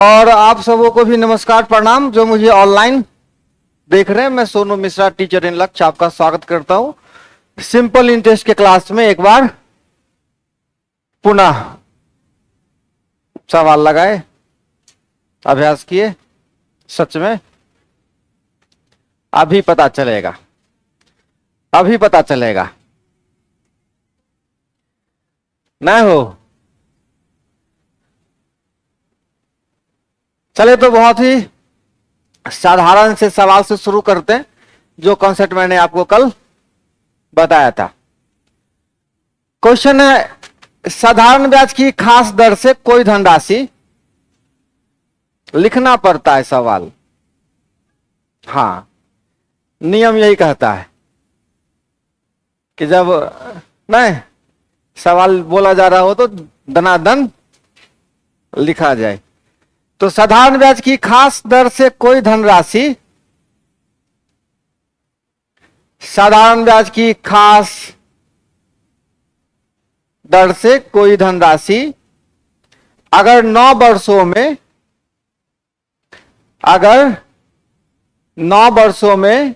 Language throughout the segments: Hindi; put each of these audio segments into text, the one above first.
और आप सबों को भी नमस्कार प्रणाम जो मुझे ऑनलाइन देख रहे हैं। मैं सोनू मिश्रा टीचर इन लक्ष्य आपका स्वागत करता हूं सिंपल इंटरेस्ट के क्लास में। एक बार पुनः सवाल लगाए, अभ्यास किए, सच में अभी पता चलेगा, अभी पता चलेगा नहीं हो। चले तो बहुत ही साधारण से सवाल से शुरू करते हैं जो कॉन्सेप्ट मैंने आपको कल बताया था। क्वेश्चन है, साधारण ब्याज की खास दर से कोई धनराशि लिखना पड़ता है। सवाल, हाँ, नियम यही कहता है कि जब नहीं सवाल बोला जा रहा हो तो धनाधन लिखा जाए। तो साधारण ब्याज की खास दर से कोई धनराशि, साधारण ब्याज की खास दर से कोई धनराशि अगर 9 वर्षों में, अगर 9 वर्षों में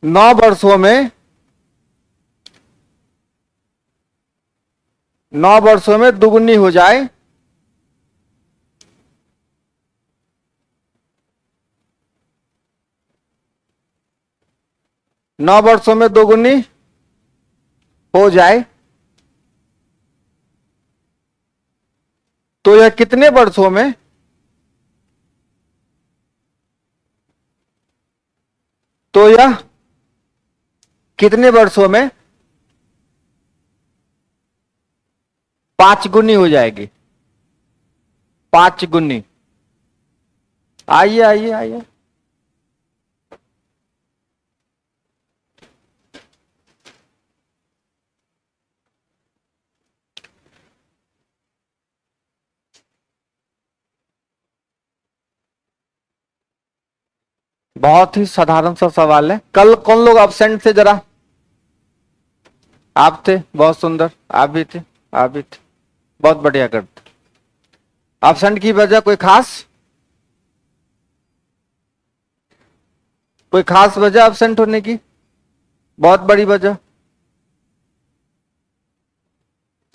9 वर्षों में 9 वर्षों में दुगुनी हो जाए, नौ वर्षों में दोगुनी हो जाए तो यह कितने वर्षों में, तो यह कितने वर्षों में 5 गुनी हो जाएगी। 5 गुनी। आइए आइए आइए, बहुत ही साधारण सा सवाल है। कल कौन लोग एब्सेंट थे जरा? आप थे, बहुत सुंदर। आप भी थे, आप भी थे, बहुत बढ़िया करते। एब्सेंट की वजह कोई खास, कोई खास वजह एब्सेंट होने की? बहुत बड़ी वजह।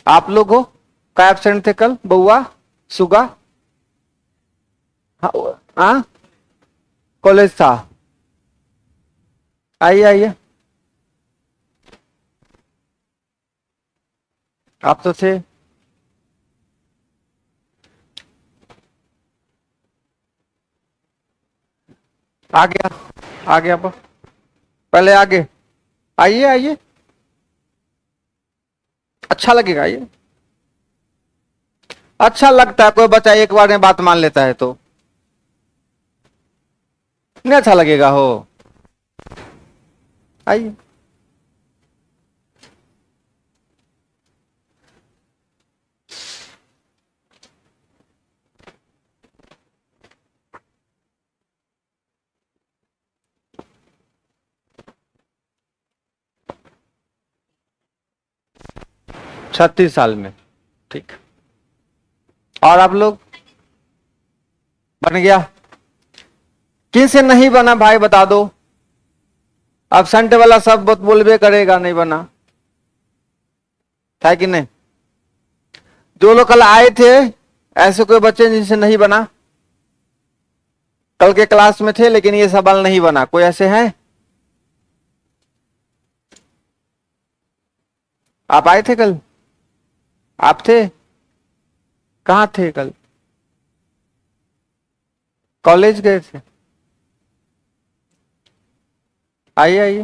आप लोग हो क्या एब्सेंट थे कल? बउआ, सुगा, हाँ, कॉलेज था। आइए आइए, आप तो थे। आ गया, आ गया, पहले आगे आइए आइए, अच्छा लगेगा ये। अच्छा लगता है, कोई बच्चा एक बार में बात मान लेता है तो नहीं अच्छा लगेगा हो। आइए, छत्तीस साल में, ठीक। और आप लोग बन गया? किन से नहीं बना भाई बता दो। एब्सेंट वाला सब बोलबे करेगा नहीं बना, है कि नहीं? जो लोग कल आए थे, ऐसे कोई बच्चे जिनसे नहीं बना? कल के क्लास में थे लेकिन ये सवाल नहीं बना, कोई ऐसे हैं? आप आए थे कल? आप थे? कहां थे कल? कॉलेज गए थे? आइए आइए।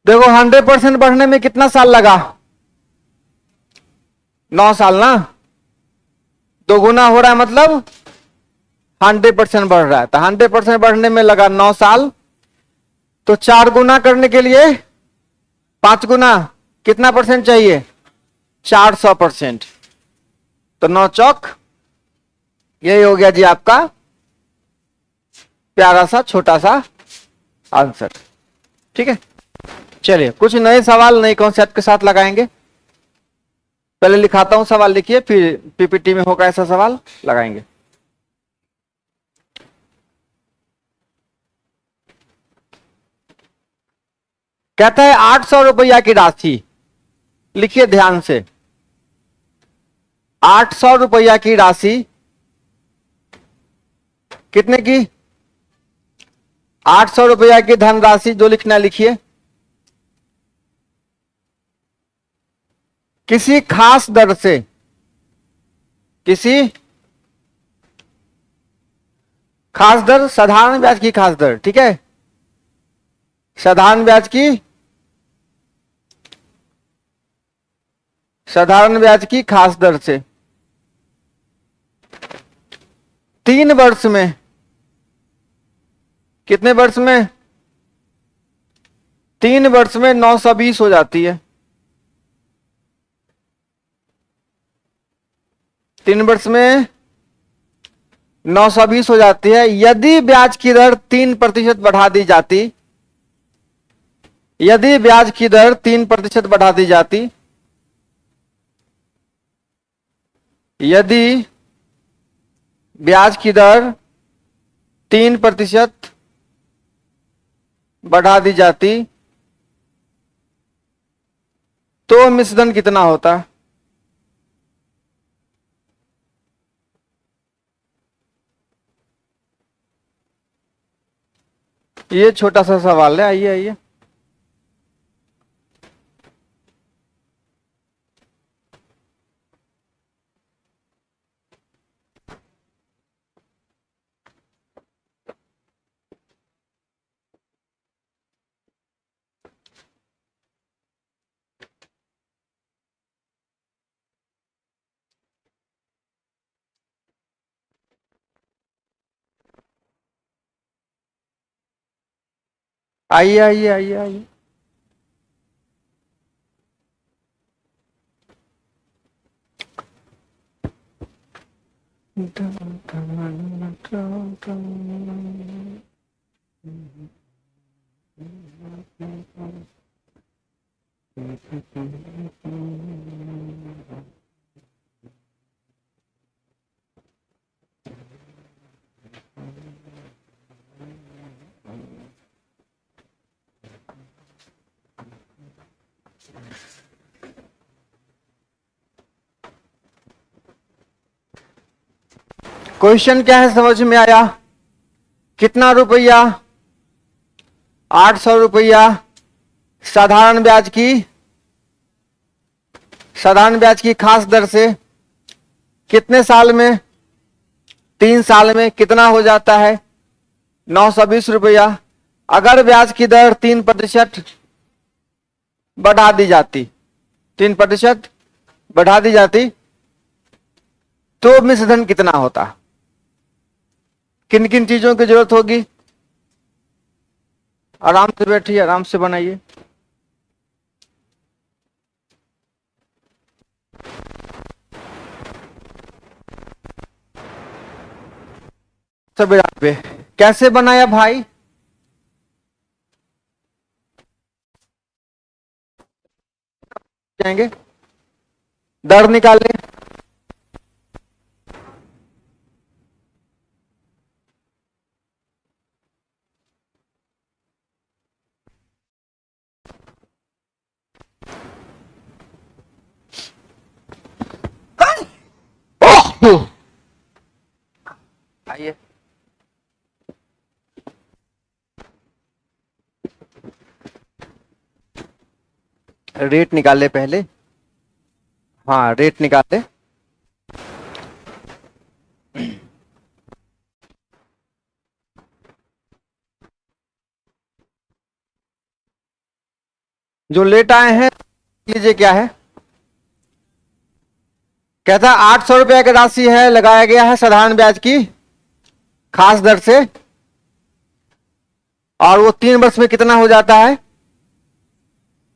देखो 100% बढ़ने में कितना साल लगा? 9 साल ना। दोगुना हो रहा है मतलब 100% बढ़ रहा है, तो 100% बढ़ने में लगा 9 साल। तो 4 गुना करने के लिए 5 गुना कितना परसेंट चाहिए? 400%। तो 9 चौक, यही हो गया जी आपका प्यारा सा छोटा सा आंसर। ठीक है, चलिए कुछ नए सवाल नए कॉन्सेप्ट के साथ लगाएंगे। पहले लिखाता हूं, सवाल लिखिए, फिर पीपीटी में होगा ऐसा सवाल लगाएंगे। कहता है 800 रुपया की राशि, लिखिए ध्यान से, 800 रुपया की राशि कितने की, 800 रुपया की धनराशि, जो लिखना लिखिए, किसी खास दर से, किसी खास दर, साधारण ब्याज की खास दर, ठीक है, साधारण ब्याज की, साधारण ब्याज की खास दर से 3 वर्ष में, कितने वर्ष में, 3 वर्ष में 920 हो जाती है, 3 वर्ष में 920 हो जाती है। यदि ब्याज की दर 3% बढ़ा दी जाती, यदि ब्याज की दर 3% बढ़ा दी जाती, यदि ब्याज की दर 3% बढ़ा दी जाती तो मिश्रधन कितना होता? ये छोटा सा सवाल है, आइए आइए। आइए आइए आइए आइए। क्वेश्चन क्या है, समझ में आया? कितना रुपया? 800 रुपया साधारण ब्याज की, साधारण ब्याज की खास दर से कितने साल में? 3 साल में कितना हो जाता है? 920 रुपया। अगर ब्याज की दर 3% बढ़ा दी जाती, 3% बढ़ा दी जाती तो मिश्रधन कितना होता? किन किन चीजों की जरूरत होगी? आराम से बैठिए, आराम से बनाइए। सब यहाँ पे कैसे बनाया भाई? जाएंगे, दर निकाले, आइए। रेट निकाले पहले, हाँ रेट निकाले। जो लेट आए हैं लीजिए क्या है। कहता है 800 रुपया की राशि है, लगाया गया है साधारण ब्याज की खास दर से, और वो 3 वर्ष में कितना हो जाता है?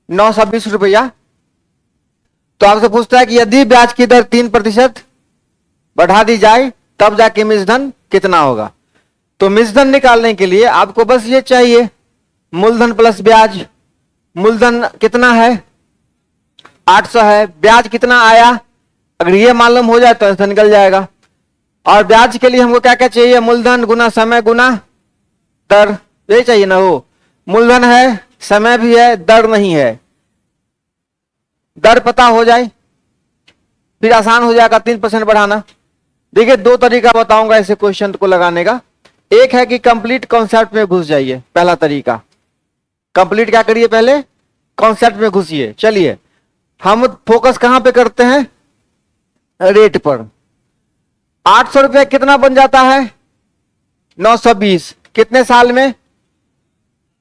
920 रुपया। तो आपसे पूछता है कि यदि ब्याज की दर 3% बढ़ा दी जाए तब जाके मिश्रधन कितना होगा? तो मिश्रधन निकालने के लिए आपको बस ये चाहिए, मूलधन प्लस ब्याज। मूलधन कितना है? 800 है। ब्याज कितना आया, अगर ये मालूम हो जाए तो आंसर निकल जाएगा। और ब्याज के लिए हमको क्या क्या चाहिए, मूलधन गुना समय गुना दर, यही चाहिए ना। हो मूलधन है, समय भी है, दर नहीं है। दर पता हो जाए फिर आसान हो जाएगा 3% बढ़ाना। देखिए दो तरीका बताऊंगा ऐसे क्वेश्चन को लगाने का। एक है कि कंप्लीट कॉन्सेप्ट में घुस जाइए, पहला तरीका। कंप्लीट क्या करिए, पहले कॉन्सेप्ट में घुसिए। चलिए हम फोकस कहां पे करते हैं, रेट पर। 800 रुपया कितना बन जाता है, 920, कितने साल में,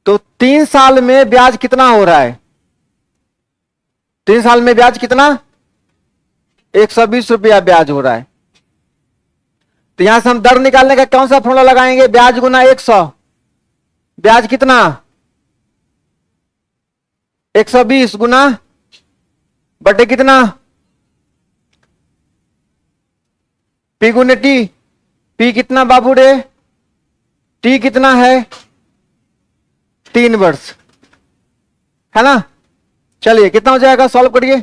तो 3 साल में ब्याज कितना हो रहा है, 3 साल में ब्याज कितना, 120 रुपया ब्याज हो रहा है। तो यहां से हम दर निकालने का कौन सा फॉर्मूला लगाएंगे, ब्याज गुना 100, ब्याज कितना 120 गुना बटे कितना, पी गुने टी। पी कितना बाबू रे, टी कितना है 3 वर्ष, है ना। चलिए कितना हो जाएगा, सॉल्व करिए।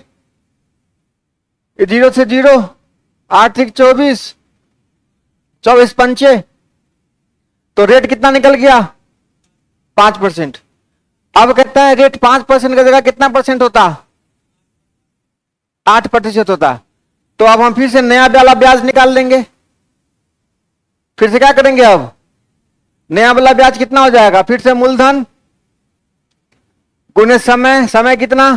0 से 0, 8 3 24, 24 पंचे, तो रेट कितना निकल गया 5%। अब कहता है रेट 5% की जगह कितना परसेंट होता, 8% होता। तो अब हम फिर से नया वाला ब्याज निकाल लेंगे। फिर से क्या करेंगे, अब नया वाला ब्याज कितना हो जाएगा, फिर से मूलधन गुने समय, समय कितना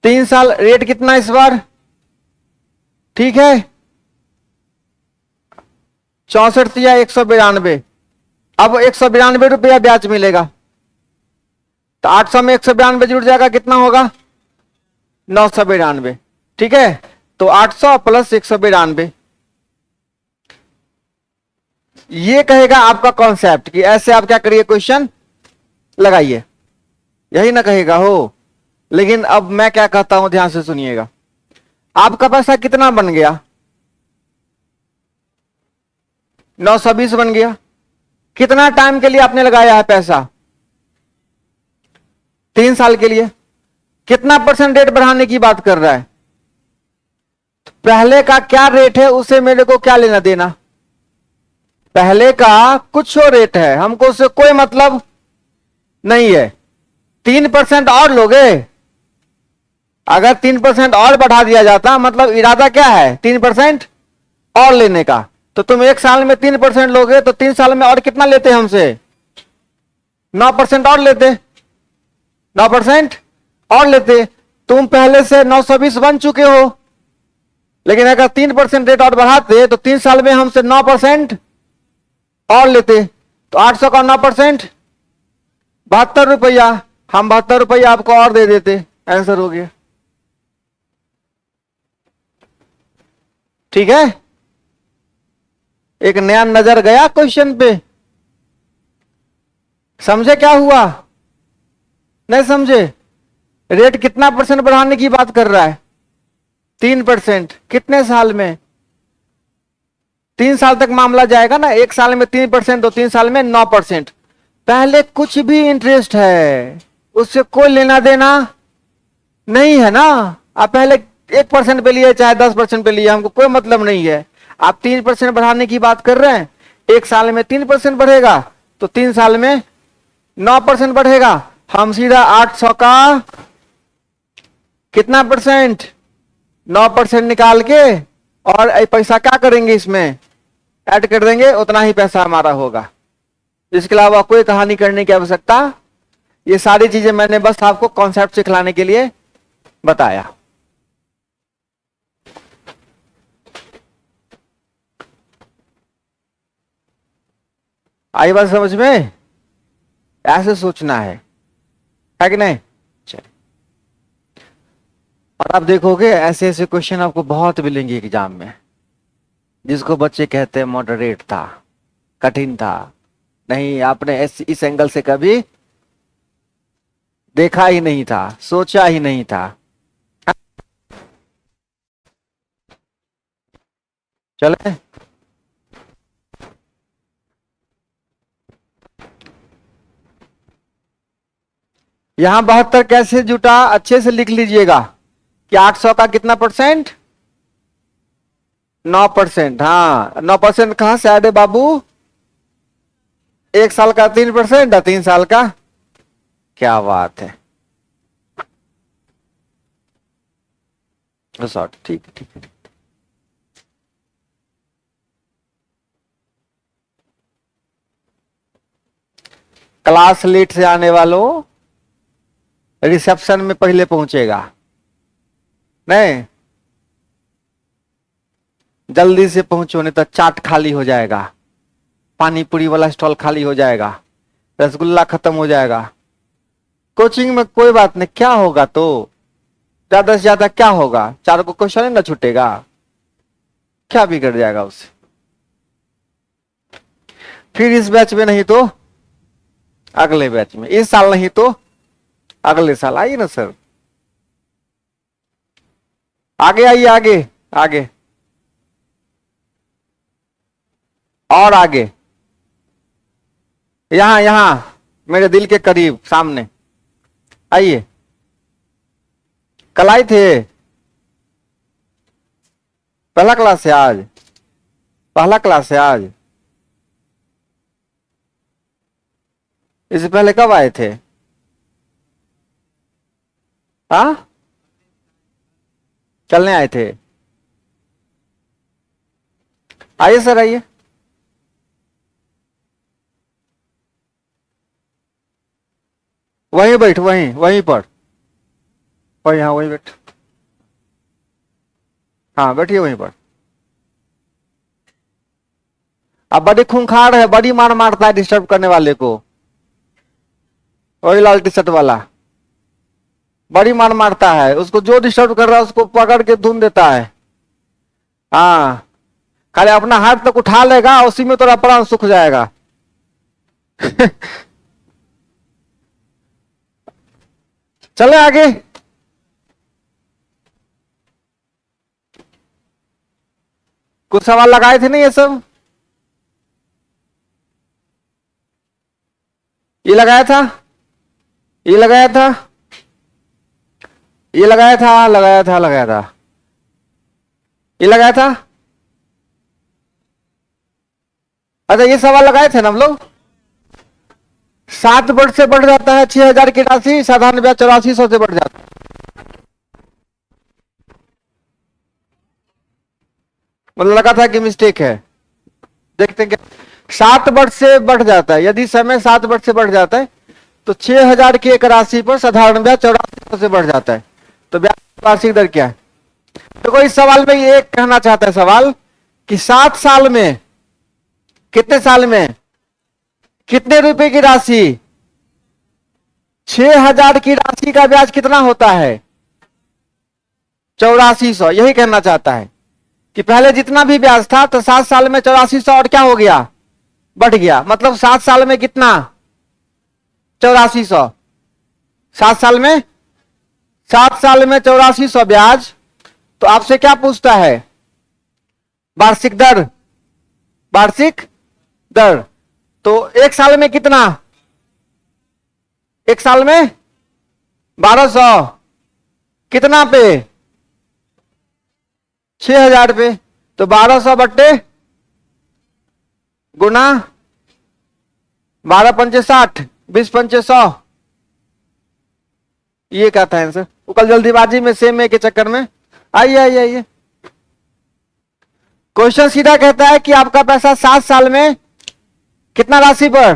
3 साल, रेट कितना इस बार, ठीक है 64 या 192। अब 192 रुपया ब्याज मिलेगा, तो 800 में 192 जुड़ जाएगा, कितना होगा 992, ठीक है। तो 800 प्लस 192, ये कहेगा आपका कॉन्सेप्ट कि ऐसे आप क्या करिए, क्वेश्चन लगाइए, यही ना कहेगा हो। लेकिन अब मैं क्या कहता हूं, ध्यान से सुनिएगा। आपका पैसा कितना बन गया, 920 बन गया। कितना टाइम के लिए आपने लगाया है पैसा, 3 साल के लिए। कितना परसेंट रेट बढ़ाने की बात कर रहा है, पहले का क्या रेट है उसे मेरे को क्या लेना देना, पहले का कुछ और रेट है, हमको उससे कोई मतलब नहीं है। 3% और लोगे, अगर 3% और बढ़ा दिया जाता, मतलब इरादा क्या है 3% और लेने का, तो तुम 1 साल में 3% लोगे, तो 3 साल में और कितना लेते हमसे, 9% और लेते, 9% और लेते। तुम पहले से 920 बन चुके हो, लेकिन अगर 3% रेट और बढ़ाते तो 3 साल में हमसे 9% और लेते, तो 800 का 9% 72 रुपया, हम 72 रुपया आपको और दे देते, आंसर हो गया। ठीक है, एक नया नजर गया क्वेश्चन पे। समझे क्या हुआ, नहीं समझे। रेट कितना परसेंट बढ़ाने की बात कर रहा है, 3%, कितने साल में, 3 साल तक मामला जाएगा ना। 1 साल में 3%, तो 3 साल में 9%। पहले कुछ भी इंटरेस्ट है उससे कोई लेना देना नहीं है ना। आप पहले 1% पे लिए चाहे 10% पे लिए, हमको कोई मतलब नहीं है। आप 3% बढ़ाने की बात कर रहे हैं, 1 साल में 3% बढ़ेगा, तो 3 साल में 9% बढ़ेगा। हम सीधा 800 का कितना परसेंट, 9% निकाल के और पैसा क्या करेंगे, इसमें ऐड कर देंगे, उतना ही पैसा हमारा होगा। इसके अलावा कोई कहानी करने की आवश्यकता, ये सारी चीजें मैंने बस आपको कॉन्सेप्ट सिखलाने के लिए बताया। आई बात समझ में, ऐसे सोचना है कि नहीं। चलिए, और आप देखोगे ऐसे ऐसे क्वेश्चन आपको बहुत मिलेंगे एग्जाम में, जिसको बच्चे कहते हैं मॉडरेट था, कठिन था, नहीं आपने इस एंगल से कभी देखा ही नहीं था, सोचा ही नहीं था। चले, यहां 72 कैसे जुटा, अच्छे से लिख लीजिएगा कि 800 का कितना परसेंट, 9%। हाँ 9% कहां से आए बाबू, 1 साल का 3% और 3 साल का, क्या बात है, सॉरी ठीक है ठीक है। क्लास लेट से आने वालों रिसेप्शन में पहले पहुंचेगा, नहीं जल्दी से पहुंचो नहीं तो चाट खाली हो जाएगा, पानी पूरी वाला स्टॉल खाली हो जाएगा, रसगुल्ला खत्म हो जाएगा। कोचिंग में कोई बात नहीं, क्या होगा तो ज्यादा से ज्यादा क्या होगा, 4 को क्वेश्चन ना छूटेगा, क्या बिगड़ जाएगा उससे। फिर इस बैच में नहीं तो अगले बैच में, इस साल नहीं तो अगले साल आइए ना सर, आगे आइए, आगे आगे और आगे, यहां यहां मेरे दिल के करीब सामने आइए। कल आए थे, पहला क्लास है आज, पहला क्लास है आज, इससे पहले कब आए थे, हाँ चलने आए थे, आइए सर आइए। वहीं बैठ, वहीं वहीं पर, वहीं, हाँ वहीं बैठ, हाँ बैठिए वहीं पर। अब बड़ी खूंखार है, बड़ी मार मारता है डिस्टर्ब करने वाले को, वही लाल टी शर्ट वाला बड़ी मार मारता है, उसको जो डिस्टर्ब कर रहा है उसको पकड़ के धुन देता है। हाँ खाली अपना हाथ तक उठा लेगा, उसी में थोड़ा प्राण सुख जाएगा। चले आगे, कुछ सवाल लगाए थे नहीं ये सब, ये लगाया था, ये लगाया था, ये लगाया था, लगाया था, लगाया था, ये लगाया था। अच्छा ये सवाल लगाए थे ना हम लोग, 7 वर्ष से बढ़ जाता है 6,000 की राशि, साधारण ब्याज 8400 से बढ़ जाता है। मतलब लगा था कि मिस्टेक है, देखते हैं क्या, 7 वर्ष से बढ़ जाता है, यदि समय 7 वर्ष से बढ़ जाता है तो 6,000 की एक राशि पर साधारण ब्याज 8400 से बढ़ जाता है, तो ब्याज वार्षिक दर क्या है। तो कोई सवाल में ये कहना चाहता है सवाल कि 7 साल में, कितने साल में कितने रुपए की राशि, 6,000 की राशि का ब्याज कितना होता है, 8400, यही कहना चाहता है कि पहले जितना भी ब्याज था तो 7 साल में 8400 और क्या हो गया, बढ़ गया, मतलब 7 साल में कितना, 8400, 7 साल में, 7 साल में 8400 ब्याज। तो आपसे क्या पूछता है, वार्षिक दर, वार्षिक दर, तो 1 साल में कितना, 1 साल में 1200, कितना पे, 6,000 पे, तो 1200 बट्टे गुना 12 पंचे 60, 20 पंचे 100, ये क्या था आंसर। वो कल जल्दीबाजी में सेम के चक्कर में, आइए आइए आइए, क्वेश्चन सीधा कहता है कि आपका पैसा 7 साल में कितना राशि पर,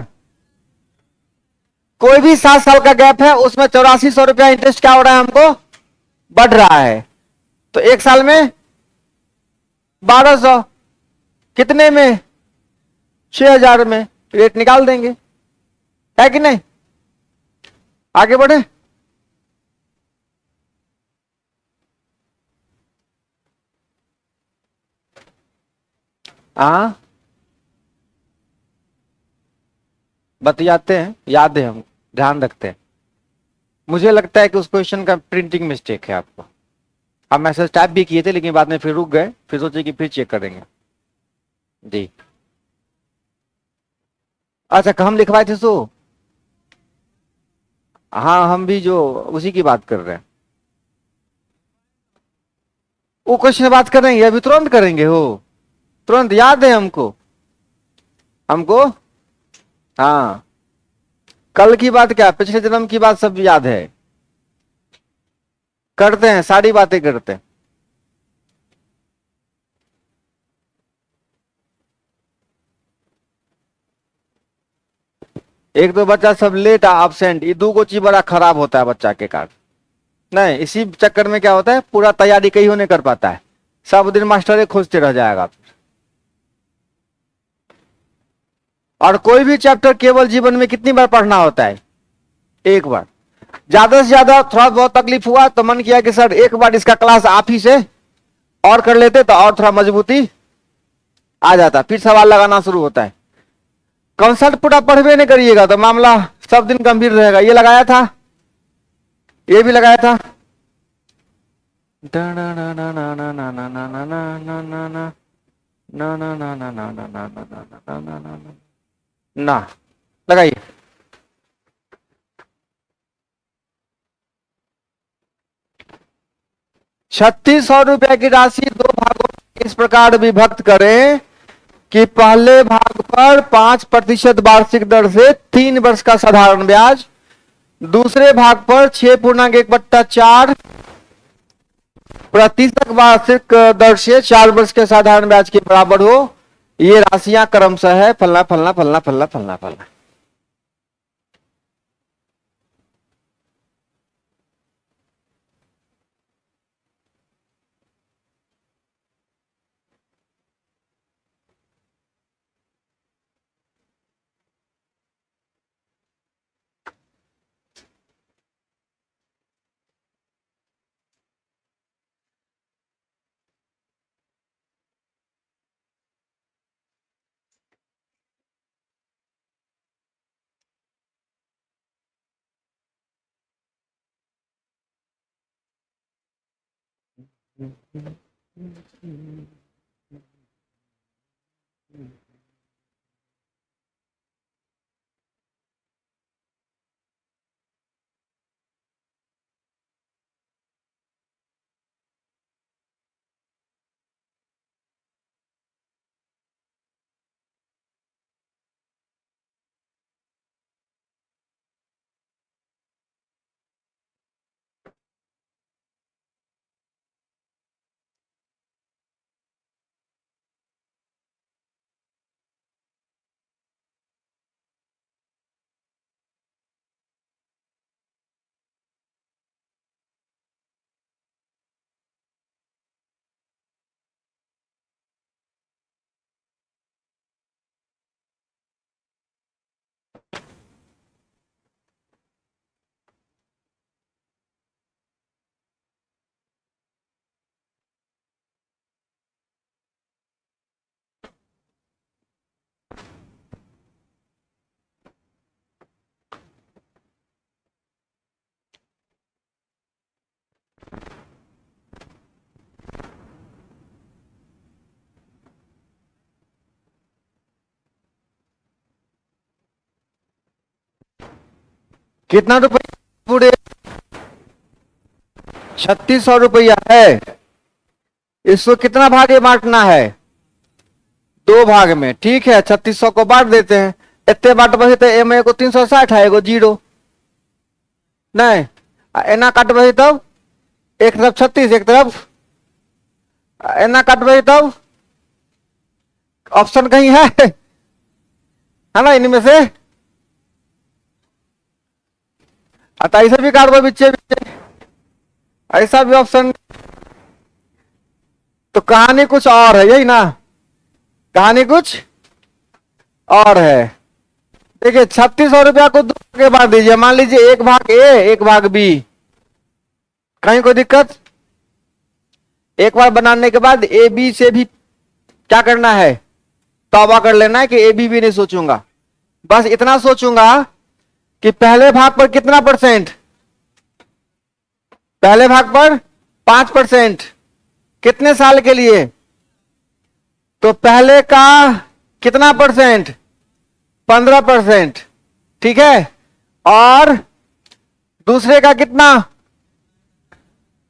कोई भी 7 साल का गैप है उसमें 8400 रुपया इंटरेस्ट क्या हो रहा है, हमको बढ़ रहा है। तो 1 साल में 1200, कितने में, 6,000 में, रेट निकाल देंगे, है कि नहीं, आगे बढ़े। हाँ बतियाते हैं, याद है, हम ध्यान रखते हैं। मुझे लगता है कि उस क्वेश्चन का प्रिंटिंग मिस्टेक है आपको, आप मैसेज टाइप भी किए थे लेकिन बाद में फिर रुक गए, फिर सोचे कि फिर चेक करेंगे जी। अच्छा हम लिखवाए थे सो, हाँ, हम भी जो उसी की बात कर रहे हैं। वो क्वेश्चन बात करेंगे अभी, तुरंत करेंगे हो, तुरंत याद है हमको। हमको हाँ, कल की बात क्या, पिछले जन्म की बात सब याद है। करते हैं, सारी बातें करते हैं। एक तो बच्चा सब लेट absent, ये दो को चीज बड़ा खराब होता है बच्चा के कारण। नहीं, इसी चक्कर में क्या होता है, पूरा तैयारी कहीं होने कर पाता है, सब दिन मास्टर खोजते रह जाएगा। और कोई भी चैप्टर केवल जीवन में कितनी बार पढ़ना होता है, एक बार। ज्यादा से ज्यादा थोड़ा बहुत तकलीफ हुआ तो मन किया कि सर एक बार इसका क्लास आप ही से और कर लेते तो और थोड़ा मजबूती आ जाता, फिर सवाल लगाना शुरू होता है। कंसेप्ट पूरा पढ़वे नहीं करिएगा तो मामला सब दिन गंभीर रहेगा। ये लगाया था, ये भी लगाया था, ना लगाइए। 3600 रुपए की राशि दो भागों में इस प्रकार विभक्त करें कि पहले भाग पर 5% वार्षिक दर से 3 वर्ष का साधारण ब्याज, दूसरे भाग पर 6.1/4% वार्षिक दर से 4 वर्ष के साधारण ब्याज के बराबर हो। ये राशियां क्रमशः है फलना फलना फलना फलना फलना फलना। कितना रुपया पूरे? 3600 रुपया है। इसको कितना भाग में बांटना है? 2 भाग में। ठीक है, 3600 को बांट देते हैं। इतने बांट बचे तो एम को 360 है, एगो जीरो नहीं, एना काट बचे तब एक तरफ 36, एक तरफ एना काट बचे तब ऑप्शन कहीं है ना इनमें से? ऐसा भी काट बीचे बीचे, ऐसा भी ऑप्शन। तो कहानी कुछ और है, यही ना? कहानी कुछ और है। देखिए 3600 रुपया को 2 के बांट दीजिए, मान लीजिए एक भाग ए एक भाग बी, कहीं कोई दिक्कत? एक बार बनाने के बाद ए बी से भी क्या करना है, तौबा कर लेना है कि ए बी भी नहीं सोचूंगा, बस इतना सोचूंगा कि पहले भाग पर कितना परसेंट, पहले भाग पर 5%, कितने साल के लिए? तो पहले का कितना परसेंट? 15%। ठीक है, और दूसरे का कितना?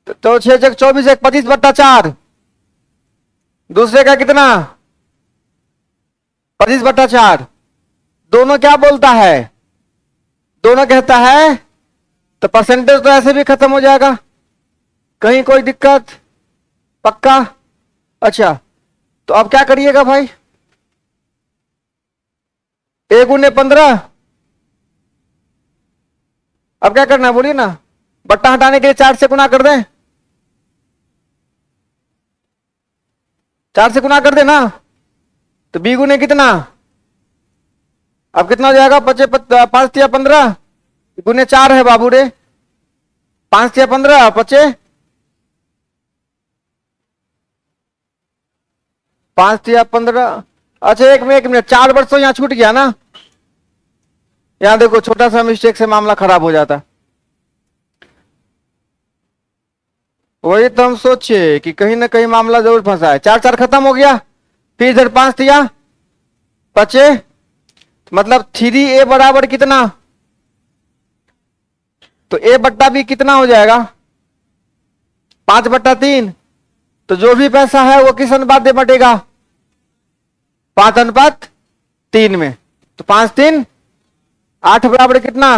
तो 6 × 24 एक 25/4। दूसरे का कितना? 25/4। दोनों क्या बोलता है? दोनों कहता है तो परसेंटेज तो ऐसे भी खत्म हो जाएगा, कहीं कोई दिक्कत? पक्का? अच्छा, तो अब क्या करिएगा भाई? A × 15। अब क्या करना है बोलिए ना? बट्टा हटाने के लिए 4 से गुना कर दें? 4 से गुना कर देना। तो B × कितना? अब कितना हो जाएगा? 5 × 15 × 4 है बाबू रे। 5 × 15 पचे 5 × 15। अच्छा एक मिनट 4 वर्ष तो यहाँ छूट गया ना। यहां देखो छोटा सा मिस्टेक से मामला खराब हो जाता। वही तो हम सोचे कि कहीं ना कहीं मामला जरूर फंसा है। 4 4 खत्म हो गया, फिर इधर 5 दिया, बचे मतलब 3A बराबर कितना? तो A बट्टा B कितना हो जाएगा? 5/3। तो जो भी पैसा है वो किस अनुपात में बटेगा? 5:3 में। तो 5 × 3 = 8 बराबर कितना?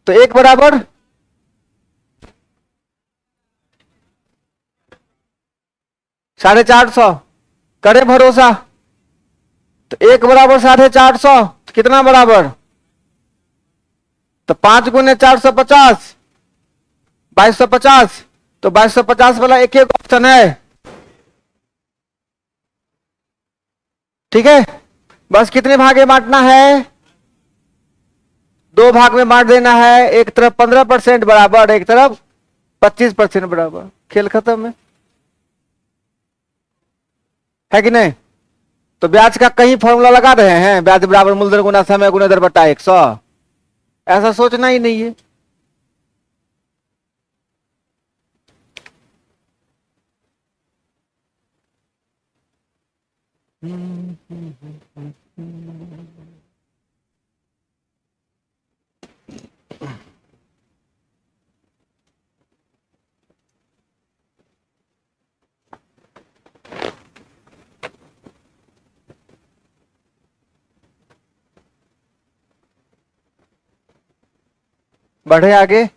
तो 1 बराबर 450 करे भरोसा। तो 1 बराबर 450 कितना बराबर? तो 5 × 450 2250। तो 2250 वाला एक ऑप्शन है। ठीक है, बस कितने भागे बांटना है? 2 भाग में बांट देना है। एक तरफ 15% बराबर, एक तरफ 25% बराबर। खेल खत्म है कि नहीं? तो ब्याज का कहीं फॉर्मूला लगा रहे हैं? ब्याज बराबर मूलधन गुना समय गुना दर बटा 100। ऐसा सोचना ही नहीं है। बढ़े आगे।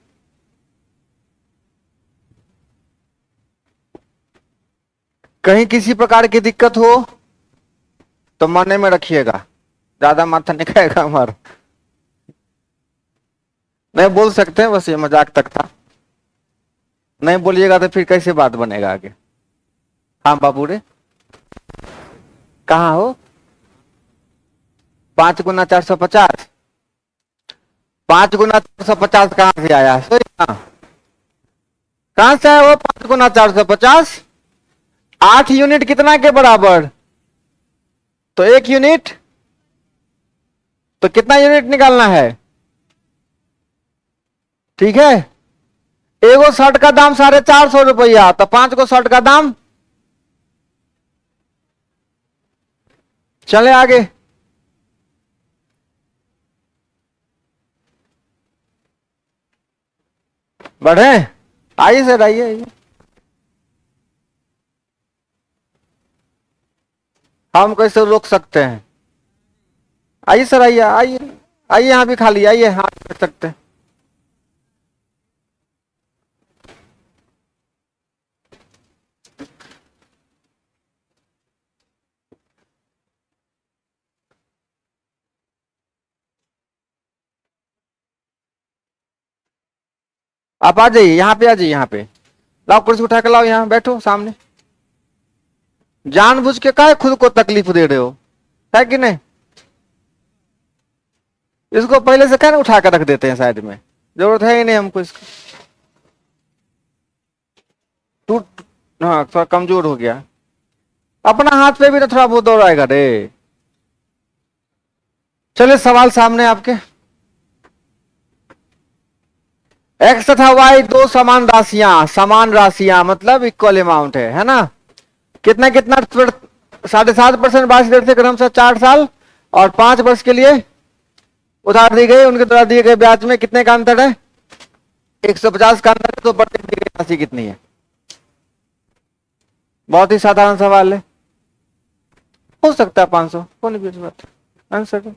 कहीं किसी प्रकार की दिक्कत हो तो मन में रखिएगा, ज्यादा माथा नहीं खाएगा हमारा। नहीं बोल सकते हैं, बस ये मजाक तक था। नहीं बोलिएगा तो फिर कैसे बात बनेगा आगे? हाँ बाबू रे, कहाँ हो? 5 × 450। 5 × 450 कहां से आया? कहां से आया वो 5 × 450? 8 यूनिट कितना के बराबर? तो 1 यूनिट। तो कितना यूनिट निकालना है? ठीक है, एगो शर्ट का दाम 450 रुपया, तो 5 को शर्ट का दाम। चले आगे। बढ़े, आइए सर आइए। हम कैसे रोक सकते हैं? आइए सर आइए आइए आइए, यहाँ भी खाली, आइए हाँ कर सकते हैं। आप आ जाइए, यहाँ पे आ जाइए, यहाँ पे लाओ कुर्सी उठा के लाओ, यहाँ बैठो सामने। जानबूझ के काहे खुद को तकलीफ दे रहे हो, है कि नहीं? इसको पहले से क्या उठा कर रख देते हैं साइड में, जरूरत है ही नहीं हमको इसका। टूट, हाँ थोड़ा कमजोर हो गया। अपना हाथ पे भी तो थोड़ा बहुत दौड़ाएगा रे। चलिए सवाल सामने आपके। एक्स तथा वाई दो समान राशियां मतलब इक्वल अमाउंट है ना? कितना कितना 7.5% 22 दर से क्रमशः 4 साल और 5 वर्ष के लिए उधार दी गई, उनके द्वारा दिए गए ब्याज में कितने का अंतर है? 150 का अंतर है। तो बढ़ती दी गई राशि कितनी है? बहुत ही साधारण सवाल है, हो सकता है 500, कौन भी बात। आंसर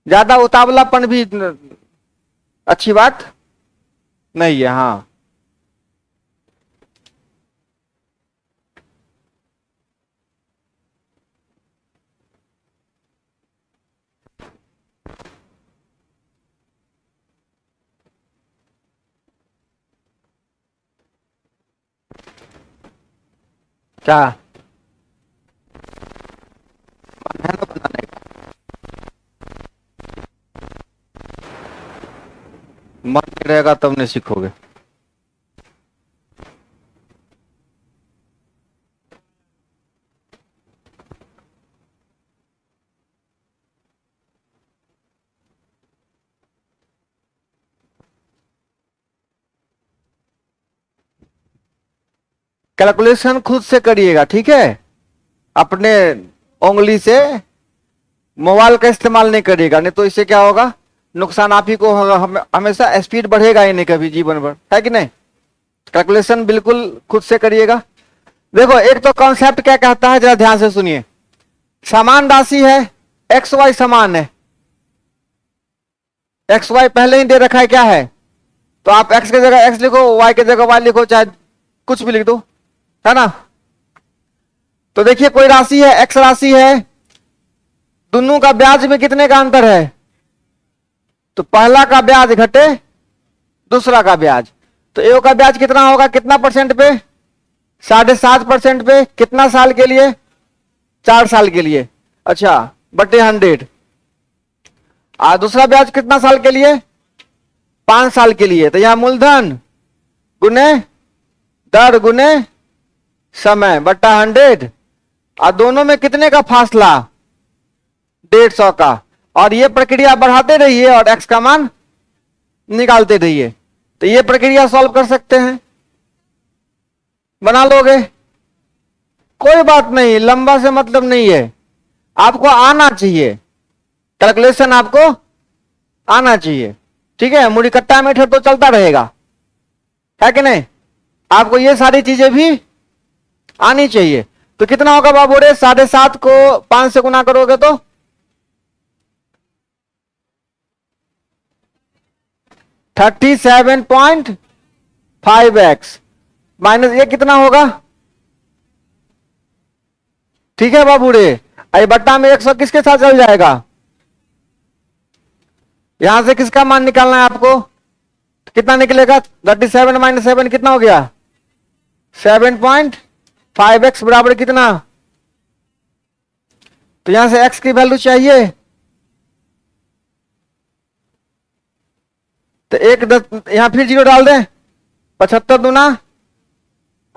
ज्यादा उतावलापन भी अच्छी बात नहीं है। हाँ, क्या मन है ना बनाने का? मन नहीं रहेगा तब नहीं सीखोगे। कैलकुलेशन खुद से करिएगा, ठीक है? अपने उंगली से मोबाइल का इस्तेमाल नहीं करिएगा, नहीं तो इससे क्या होगा, नुकसान आप ही को होगा। हमेशा स्पीड बढ़ेगा ही नहीं कभी जीवन भर, है कि नहीं? कैलकुलेशन बिल्कुल खुद से करिएगा। देखो, एक तो कॉन्सेप्ट क्या कहता है, जरा ध्यान से सुनिए। समान राशि है, एक्स वाई समान है, एक्स वाई पहले ही दे रखा है, क्या है? तो आप एक्स की जगह एक्स लिखो, वाई की जगह वाई लिखो, चाहे कुछ भी लिख दो, है ना? तो देखिए, कोई राशि है, एक्स राशि है, दोनों का ब्याज में कितने का अंतर है? तो पहला का ब्याज घटे दूसरा का ब्याज, तो ए का ब्याज कितना होगा, कितना परसेंट पे? 7.5% पे। कितना साल के लिए? 4 साल के लिए। अच्छा, बटे 100। और दूसरा ब्याज कितना साल के लिए? 5 साल के लिए। तो यहां मूलधन गुने दर गुने समय बट्टा 100। और दोनों में कितने का फासला? 150 का। और ये प्रक्रिया बढ़ाते रहिए और एक्स का मान निकालते रहिए। तो ये प्रक्रिया सॉल्व कर सकते हैं, बना लोगे, कोई बात नहीं, लंबा से मतलब नहीं है, आपको आना चाहिए, कैलकुलेशन आपको आना चाहिए, ठीक है? मुड़ी कट्टा मीटर तो चलता रहेगा, है कि नहीं? आपको ये सारी चीजें भी आनी चाहिए। तो कितना होगा बाबू रे? 7.5 को 5 से गुना करोगे तो 37.5x माइनस ये कितना होगा? ठीक है बाबू रे, आई बट्टा में 100 किसके साथ चल जाएगा? यहां से किसका मान निकालना है आपको? तो कितना निकलेगा? 37 माइनस 7 कितना हो गया? 7.5x बराबर कितना? तो यहां से x की वैल्यू चाहिए, तो एक यहां फिर जीरो डाल दें, 75 दूना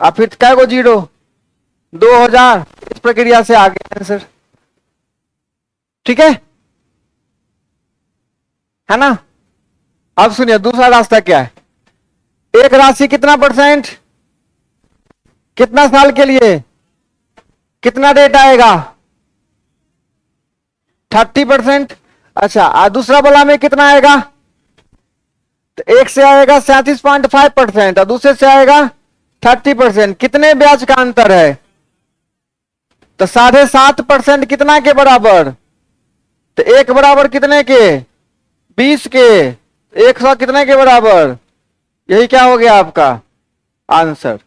और फिर क्या को जीरो, 2000। इस प्रक्रिया से आगे आंसर, ठीक है ना? अब सुनिए, दूसरा रास्ता क्या है? एक राशि कितना परसेंट, कितना साल के लिए, कितना रेट आएगा? 30%। अच्छा, और दूसरा वाला में कितना आएगा? तो एक से आएगा 37.5% और दूसरे से आएगा 30%। कितने ब्याज का अंतर है? तो 7.5% कितना के बराबर? तो एक बराबर कितने के? 20 के। 100 कितने के बराबर? यही क्या हो गया आपका आंसर।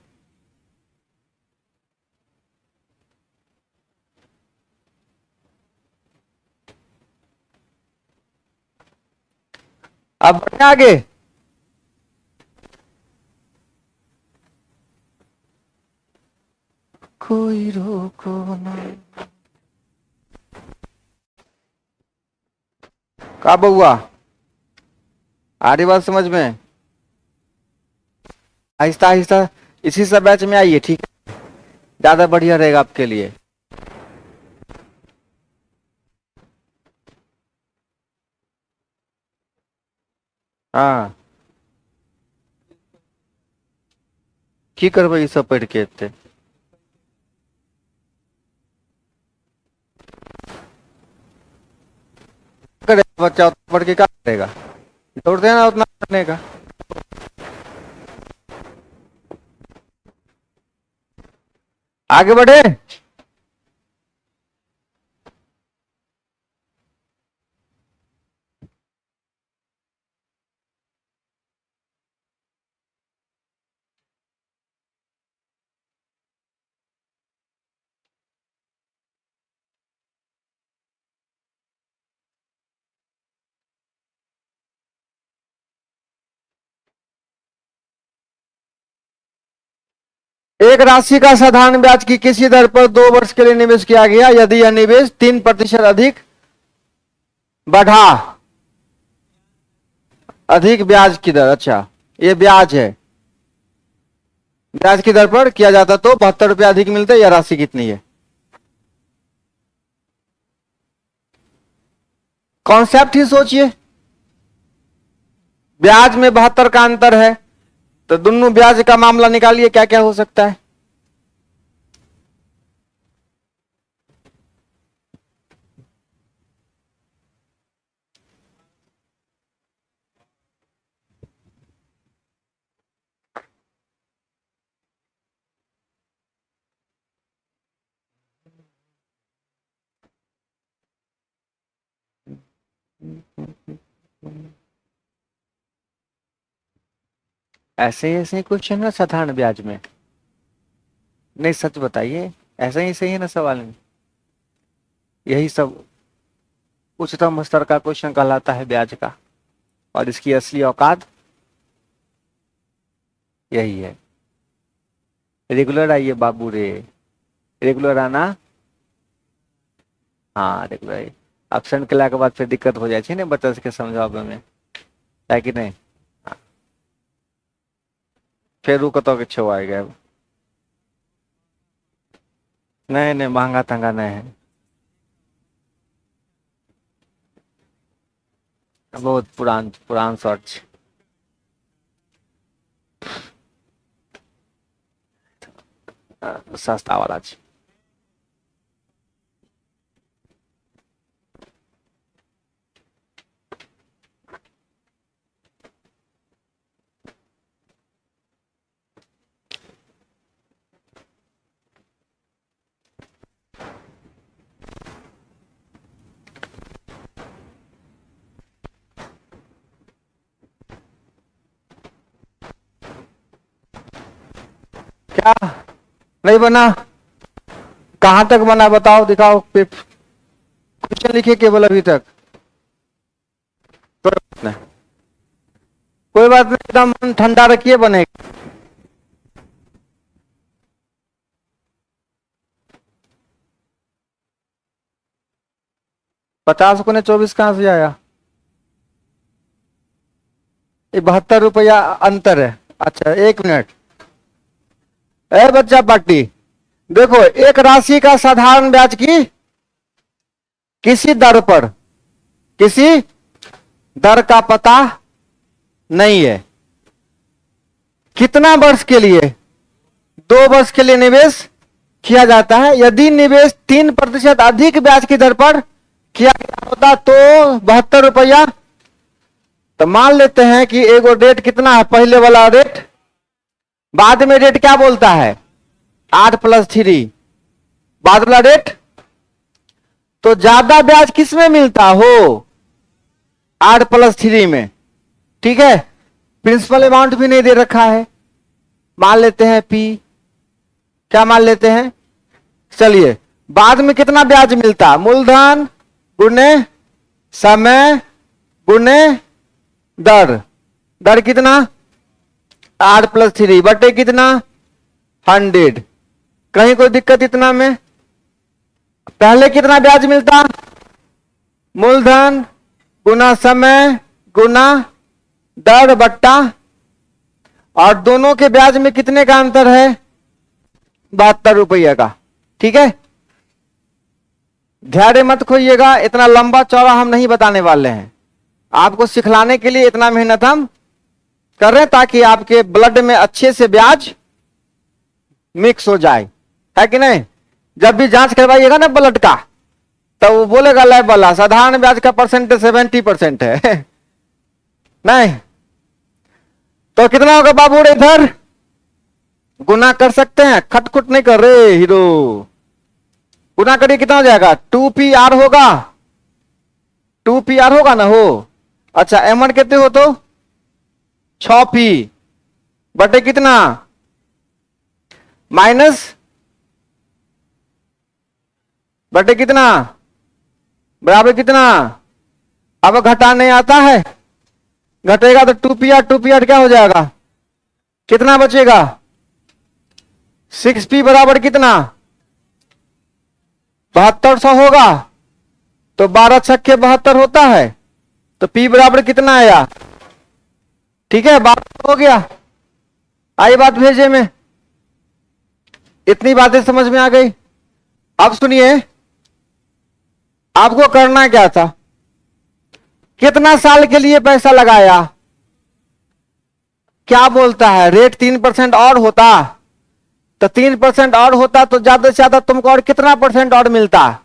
अब बढ़े आगे। कोई रोको ना, का बउआ, आ रही बात समझ में? आहिस्ता आहिस्ता इसी सब बैच में आइए, ठीक है? ज्यादा बढ़िया रहेगा आपके लिए। हाँ, की करबे ई सब पढ़ के एते करे बच्चा पढ़ के क्या करेगा, जोर देना उतना पढ़ने का। आगे बढ़े। एक राशि का साधारण ब्याज की किसी दर पर 2 वर्ष के लिए निवेश किया गया, यदि यह निवेश 3% अधिक बढ़ा, अधिक ब्याज की दर, अच्छा ये ब्याज है, ब्याज की दर पर किया जाता तो 72 रुपया अधिक मिलते, यह राशि कितनी है। कॉन्सेप्ट ही सोचिए, ब्याज में 72 का अंतर है, तो दोनों ब्याज का मामला निकालिए, क्या क्या हो सकता है। ऐसे ही क्वेश्चन है साधारण ब्याज में, नहीं सच बताइए, ऐसा ही सही है ना सवाल में, यही सब उच्चतम स्तर का क्वेश्चन कहलाता है ब्याज का, और इसकी असली औकात यही है। रेगुलर आइए बाबू रे, रेगुलर आना, हाँ रेगुलर आइए। एब्सेंट केला के बाद फिर दिक्कत हो जाए छै ने बच्चा सबके समझाबे में, है कि नहीं। हाँ। फिर उ कत के छो आए गए, नहीं नहीं महंगा तंगा नहीं है, बहुत पुरान पुरान शॉर्ट छै। सस्ता वाला छै। क्या नहीं बना, कहां तक बना बताओ, दिखाओ, क्वेश्चन लिखिए केवल अभी तक। कोई बात नहीं, कोई बात नहीं, एकदम मन ठंडा रखिए, बनेगा। 50 को ने 24 कहां से आया, ये 72 रुपया अंतर है। अच्छा 1 मिनट, ए बच्चा पार्टी, देखो एक राशि का साधारण ब्याज की किसी दर पर, किसी दर का पता नहीं है, कितना वर्ष के लिए, 2 वर्ष के लिए निवेश किया जाता है, यदि निवेश 3% अधिक ब्याज की दर पर किया गया होता तो 72 रुपया। तो मान लेते हैं कि एगो रेट कितना है, पहले वाला रेट, बाद में रेट क्या बोलता है 8+3, बाद वाला रेट, तो ज्यादा ब्याज किस में मिलता हो 8+3 में, ठीक है। प्रिंसिपल अमाउंट भी नहीं दे रखा है, मान लेते हैं P, क्या मान लेते हैं, चलिए बाद में कितना ब्याज मिलता, मूलधन गुने समय गुने दर, दर कितना 8+3 बटे कितना 100, कहीं कोई दिक्कत इतना में। पहले कितना ब्याज मिलता, मूलधन गुना समय गुना दर बट्टा, और दोनों के ब्याज में कितने का अंतर है 72 रुपये का, ठीक है। धैर्य मत खोइएगा, इतना लंबा चौड़ा हम नहीं बताने वाले हैं, आपको सिखलाने के लिए इतना मेहनत हम कर रहे हैं ताकि आपके ब्लड में अच्छे से ब्याज मिक्स हो जाए, है कि नहीं। जब भी जांच करवाइएगा ना ब्लड का, तो वो बोलेगा लैब वाला साधारण ब्याज का परसेंटेज 70% है नहीं तो कितना होगा बाबू रे, इधर गुना कर सकते हैं, खटखुट नहीं कर रहे हीरो। गुना करिए कितना हो जाएगा, 2PR होगा, 2PR होगा ना हो। अच्छा M1 कितने हो तो 6P बटे कितना माइनस बटे कितना बराबर कितना। अब घटाने आता है, घटेगा तो 2PR क्या हो जाएगा, कितना बचेगा 6P बराबर कितना 7200 होगा, तो 12 छक्के 72 होता है, तो P बराबर कितना आया, ठीक है बात हो गया। आई बात भेजे में, इतनी बातें समझ में आ गई। अब सुनिए आपको करना क्या था, कितना साल के लिए पैसा लगाया, क्या बोलता है रेट 3% और होता, तो 3% और होता तो ज्यादा से ज्यादा तुमको और कितना परसेंट और मिलता,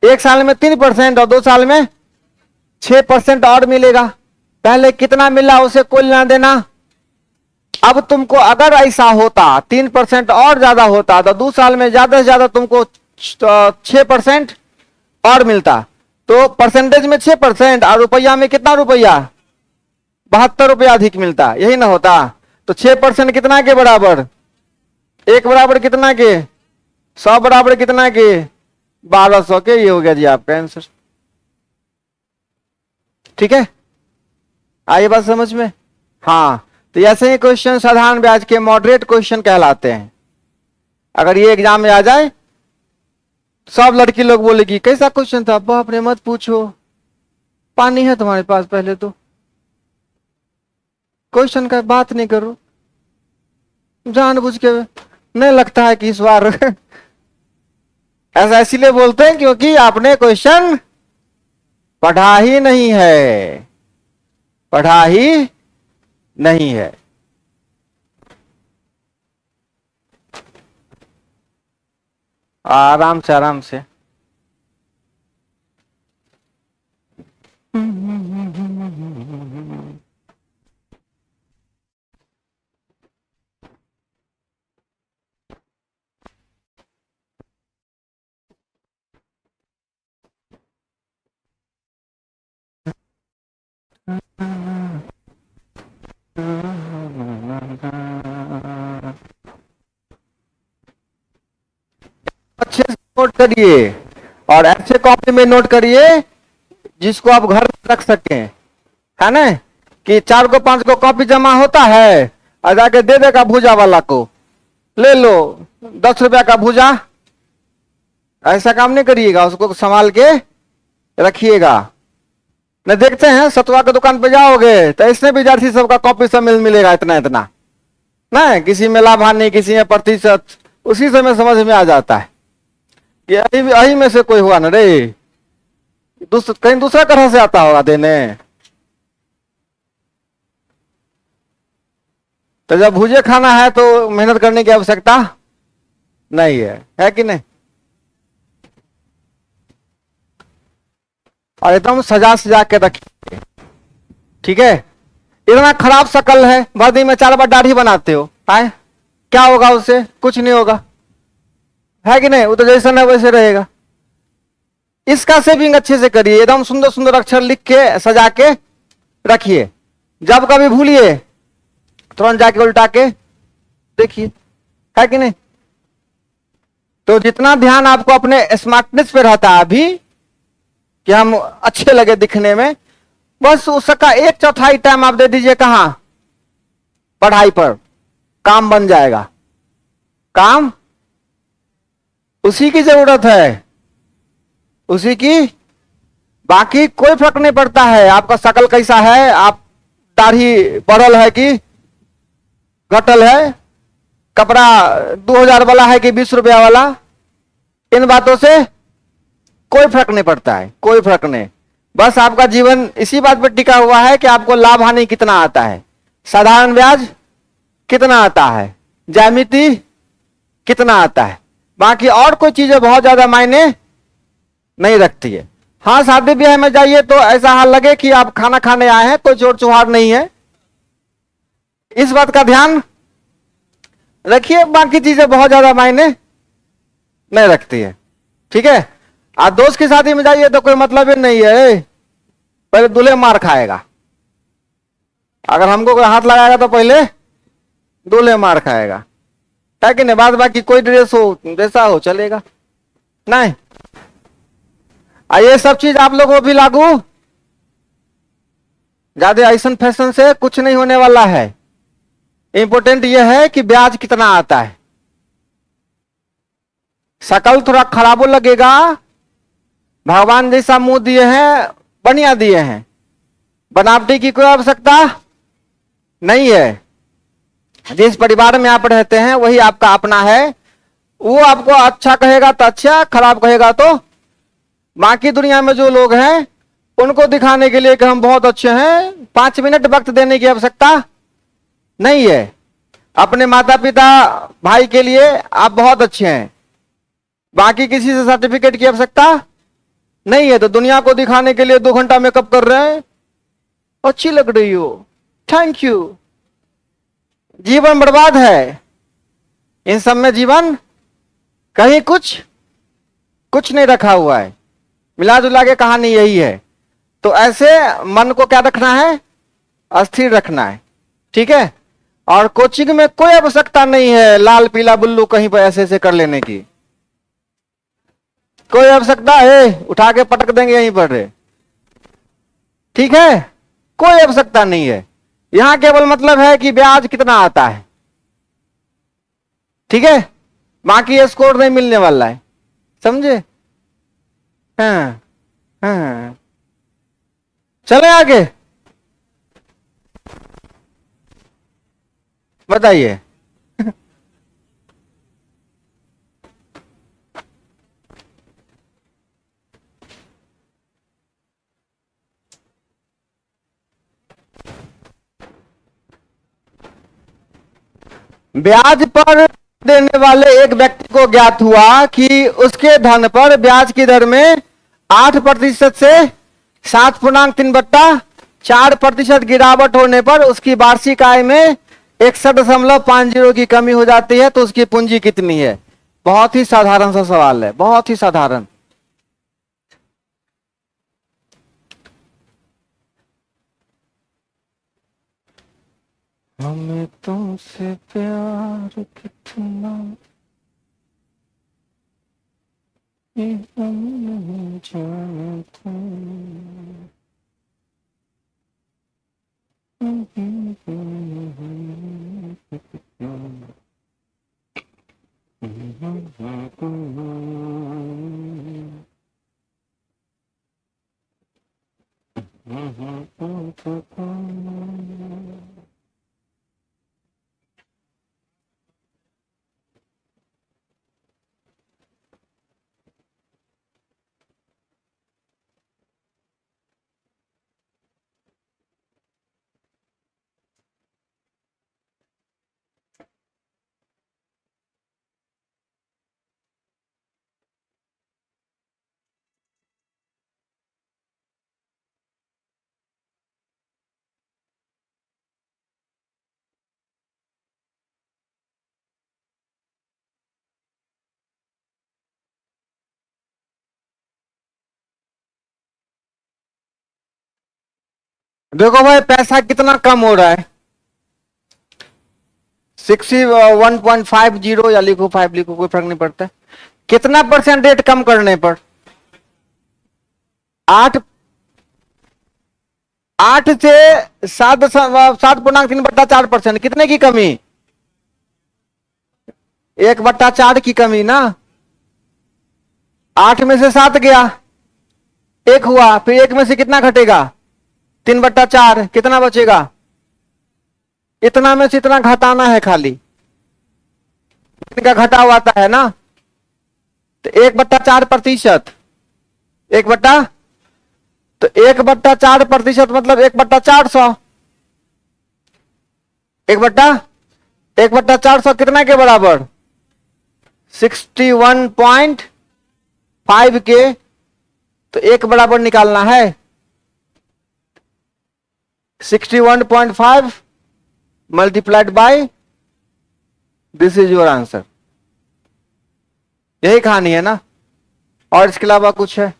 एक साल में 3% और 2 साल में 6% और मिलेगा। पहले कितना मिला उसे कोई लेना देना। अब तुमको अगर ऐसा होता 3% और ज्यादा होता तो 2 साल में ज्यादा से ज्यादा तुमको 6% और मिलता, तो परसेंटेज में 6% और रुपया में कितना रुपया 72 रुपया अधिक मिलता, यही ना होता। तो 6% कितना के बराबर, 1 बराबर कितना के 100 बराबर कितना के 1200 के, ये हो गया जी आपका आंसर। ठीक है आइए बात समझ में। हाँ तो ऐसे ही क्वेश्चन साधारण ब्याज के मॉडरेट क्वेश्चन कहलाते हैं। अगर ये एग्जाम में आ जाए सब लड़की लोग बोलेगी कैसा क्वेश्चन था, बाप रे मत पूछो, पानी है तुम्हारे पास, पहले तो क्वेश्चन का बात नहीं करो, जानबूझ के नहीं लगता है कि इस बार ऐसा इसीलिए बोलते हैं क्योंकि आपने क्वेश्चन पढ़ा ही नहीं है, पढ़ा ही नहीं है। आराम से आराम से अच्छे से नोट करिए और ऐसे कॉपी में नोट करिए जिसको आप घर में रख सकें, है ना, कि 4 को 5 को कॉपी जमा होता है और जाके दे देगा भूजा वाला को, ले लो 10 रुपया का भूजा, ऐसा काम नहीं करिएगा, उसको संभाल के रखिएगा। न देखते हैं सतुआ की दुकान पे जाओगे तो इसमें विद्यार्थी सबका कॉपी सब मिलेगा इतना इतना, ना किसी में लाभ हानि किसी में प्रतिशत, उसी समय समझ में आ जाता है कि यही में से कोई हुआ ना रे, कहीं दूसरा तरह से आता होगा देने। तो जब भूजे खाना है तो मेहनत करने की आवश्यकता नहीं है कि नहीं। और एकदम सजा सजा के रखिए, ठीक है। इतना खराब शक्ल है, वर्दी में 4 बार दाढ़ी बनाते हो, आए क्या होगा उससे, कुछ नहीं होगा, है कि नहीं, वो तो जैसा है वैसे रहेगा। इसका सेविंग अच्छे से करिए, एकदम सुंदर सुंदर अक्षर लिख के सजा के रखिए, जब कभी भूलिए तुरंत जाके उल्टा के देखिए, है कि नहीं। तो जितना ध्यान आपको अपने स्मार्टनेस पे रहता है अभी कि हम अच्छे लगे दिखने में, बस उसका 1/4 टाइम आप दे दीजिए कहां, पढ़ाई पर, काम बन जाएगा। काम उसी की जरूरत है, उसी की, बाकी कोई फर्क नहीं पड़ता है आपका शकल कैसा है, आप दाढ़ी बढ़ल है कि घटल है, कपड़ा 2000 वाला है कि 20 रुपया वाला, इन बातों से कोई फर्क नहीं पड़ता है, कोई फर्क नहीं। बस आपका जीवन इसी बात पर टिका हुआ है कि आपको लाभ हानि कितना आता है, साधारण ब्याज कितना आता है, ज्यामिति कितना आता है। बाकी और कोई चीजें बहुत ज्यादा मायने नहीं रखती है। हाँ, शादी ब्याह में जाइए तो ऐसा हाल लगे कि आप खाना खाने आए हैं, कोई चोर चुहार नहीं है, इस बात का ध्यान रखिए। बाकी चीजें बहुत ज्यादा मायने नहीं रखती है, ठीक है। आप दोस्त की शादी में जाइए तो कोई मतलब ही नहीं है, पहले दूल्हे मार खाएगा। अगर हमको कोई हाथ लगाएगा तो पहले दूल्हे मार खाएगा, है कि नहीं। बाद बाकी कोई ड्रेस हो जैसा हो चलेगा नहीं। ये सब चीज आप लोगों को भी लागू, ज्यादा ऐसा फैशन से कुछ नहीं होने वाला है। इंपॉर्टेंट यह है कि ब्याज कितना आता है। शकल थोड़ा खराबो लगेगा, भगवान जैसा मुंह दिए हैं, बढ़िया दिए हैं, बनावटी की कोई आवश्यकता नहीं है। जिस परिवार में आप रहते हैं वही आपका अपना है। वो आपको अच्छा कहेगा तो अच्छा, खराब कहेगा तो। बाकी दुनिया में जो लोग हैं उनको दिखाने के लिए कि हम बहुत अच्छे हैं, 5 मिनट वक्त देने की आवश्यकता नहीं है। अपने माता पिता भाई के लिए आप बहुत अच्छे हैं, बाकी किसी से सर्टिफिकेट की आवश्यकता नहीं है। तो दुनिया को दिखाने के लिए 2 घंटा मेकअप कर रहे हैं, अच्छी लग रही हो, थैंक यू। जीवन बर्बाद है इन सब में। जीवन कहीं कुछ नहीं रखा हुआ है। मिला जुला के कहानी यही है। तो ऐसे मन को क्या रखना है, अस्थिर रखना है, ठीक है। और कोचिंग में कोई आवश्यकता नहीं है लाल पीला बुल्लू कहीं पर ऐसे ऐसे कर लेने की, कोई आवश्यकता है, उठा के पटक देंगे यहीं पर, ठीक है। कोई आवश्यकता नहीं है। यहां केवल मतलब है कि ब्याज कितना आता है, ठीक है। बाकी स्कोर नहीं मिलने वाला है, समझे। हाँ हाँ, चले आगे, बताइए। ब्याज पर देने वाले एक व्यक्ति को ज्ञात हुआ कि उसके धन पर ब्याज की दर में 8% से 7.3/4% गिरावट होने पर उसकी वार्षिक आय में 61.50 की कमी हो जाती है। तो उसकी पूंजी कितनी है। बहुत ही साधारण सा सवाल है, बहुत ही साधारण। हमें तुमसे प्यार कितना ये हम नहीं जानते। देखो भाई, पैसा कितना कम हो रहा है। 61.50 या लिखो 5 लिखो, कोई फर्क नहीं पड़ता। कितना परसेंट रेट कम करने पर? 8 से 7.3/4%। कितने की कमी? 1/4 की कमी ना। 8 में से 7 गया, 1 हुआ, फिर 1 में से कितना घटेगा? 3/4। कितना बचेगा? इतना में से इतना घटाना है, खाली इनका घटा हुआ आता है ना। तो 1/4%, 1 तो 1/4% मतलब 1/400, 1/400 1/400 कितना के बराबर? 61.5 के। तो एक बराबर निकालना है 61.5 multiplied by, this is your answer. यही कहानी है ना, और इसके अलावा कुछ है?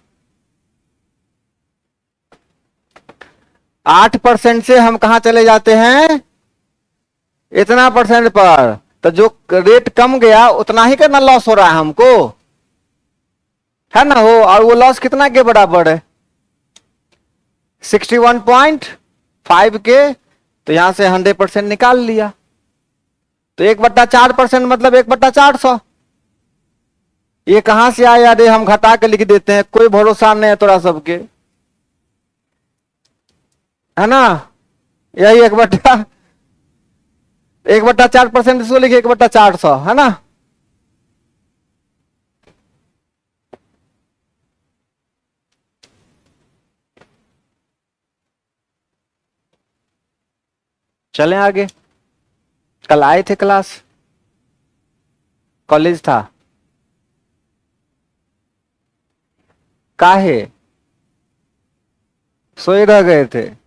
8% से हम कहां चले जाते हैं? इतना परसेंट पर। तो जो रेट कम गया उतना ही करना लॉस हो रहा है हमको, है ना हो। और वो लॉस कितना के बराबर है? 61.5 के। तो यहां से 100% निकाल लिया। तो 1/4% मतलब 1/400। ये कहां से आया रे? हम घटा के लिख देते हैं, कोई भरोसा नहीं है तोरा सबके, है ना। यही 1/4%, इसको लिखे 1/400, है ना। चलें आगे। कल आए थे क्लास? कॉलेज था? काहे? सोए रह गए थे?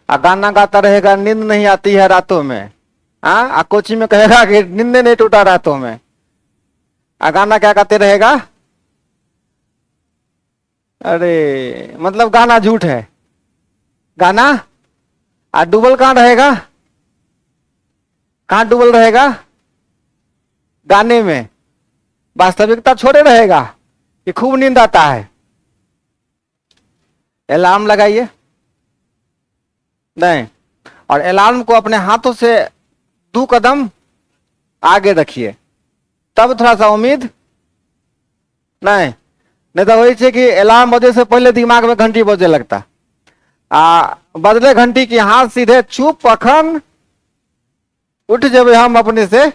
गाना गाता रहेगा, नींद नहीं आती है रातों में। हाँ, कोचिंग में कहेगा कि नींद नहीं टूटा रातों में। गाना क्या गाते रहेगा? अरे मतलब गाना झूठ है, गाना। डुबल कहां रहेगा? कहां डुबल रहेगा? गाने में। वास्तविकता छोड़े रहेगा कि खूब नींद आता है। अलार्म लगाइए। नहीं, और अलार्म को अपने हाथों से 2 कदम आगे रखिए, तब थोड़ा सा उम्मीद। नहीं, नहीं तो वही है कि अलार्म बजे से पहले दिमाग में घंटी बजे लगता। बदले घंटी की हाथ सीधे चुप, अखन उठ जब हम अपने से।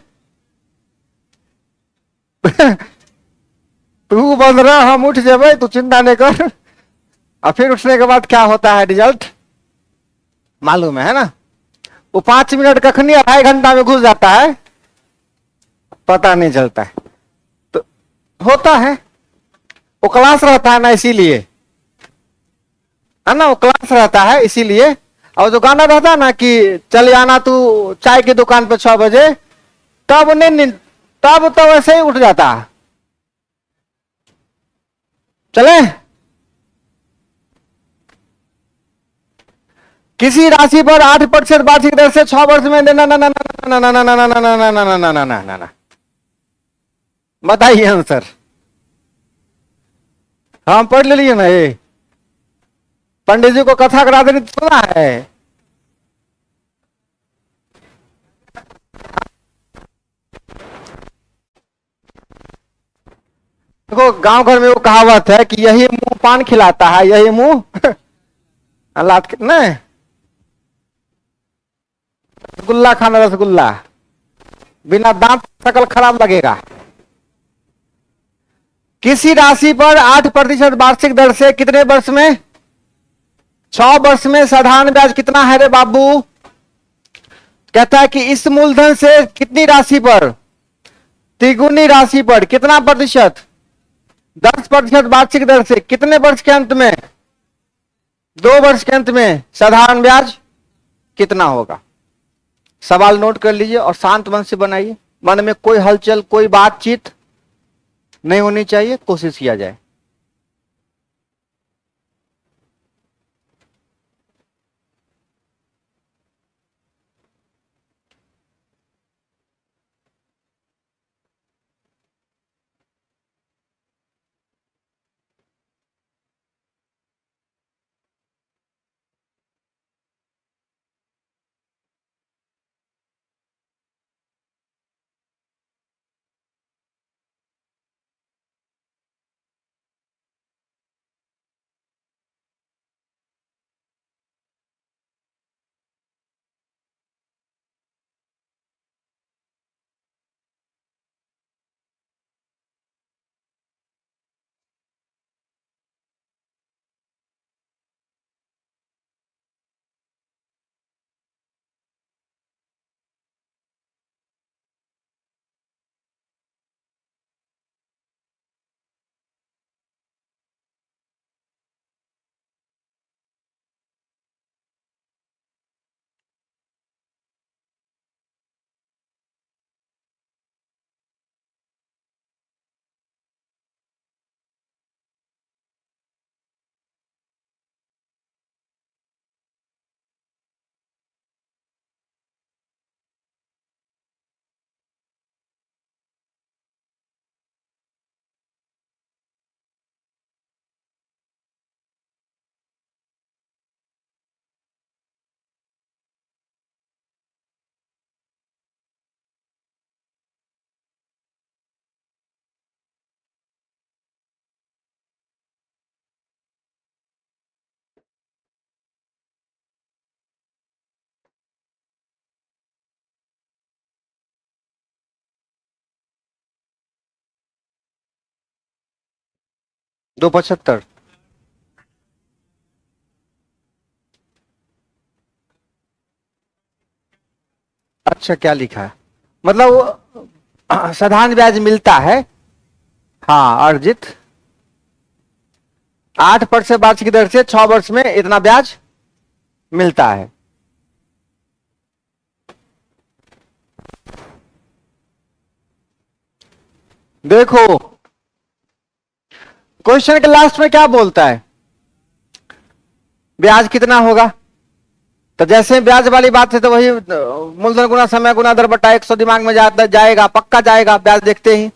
तू बंद रहा, हम उठ जब, तू चिंता नहीं कर। और फिर उठने के बाद क्या होता है रिजल्ट मालूम है ना। वो 5 मिनट कखनी 2.5 घंटा में घुस जाता है, पता नहीं चलता है। तो होता है, वो क्लास रहता है ना इसीलिए, है ना। वो क्लास रहता है इसीलिए। और जो गाना रहता है ना कि चल आना तू चाय की दुकान पे 6 बजे, तब नहीं, तब तो वैसे ही उठ जाता है। चले। किसी राशि पर 8% वार्षिक दर से 6 वर्ष में देना। ना ना ना ना ना ना ना ना ना ना ना ना ना ना ना ना ना, बताइए आंसर। हम पढ़ लिए ना ये, पंडित जी को कथा करा देनी सुना है। देखो गांव घर में वो कहावत है कि यही मुंह पान खिलाता है, यही मुंह लात नहीं। रसगुल्ला खाना, रसगुल्ला बिना दांत शकल खराब लगेगा। किसी राशि पर 8% वार्षिक दर से कितने वर्ष में? 6 वर्ष में साधारण ब्याज कितना है रे बाबू? कहता है कि इस मूलधन से कितनी राशि पर? तिगुनी राशि पर कितना प्रतिशत? 10% वार्षिक दर से कितने वर्ष के अंत में? 2 वर्ष के अंत में साधारण ब्याज कितना होगा? सवाल नोट कर लीजिए और शांत मन से बनाइए। मन में कोई हलचल, कोई बातचीत नहीं होनी चाहिए, कोशिश किया जाए। 275। अच्छा, क्या लिखा है? मतलब वो साधारण ब्याज मिलता है। हाँ, अर्जित 8% वार्षिक दर से 6 वर्ष में इतना ब्याज मिलता है। देखो, क्वेश्चन के लास्ट में क्या बोलता है? ब्याज कितना होगा? तो जैसे ब्याज वाली बात है तो वही मूलधन गुना समय गुना दर बटा 100 दिमाग में जाता जाएगा, पक्का जाएगा ब्याज देखते ही।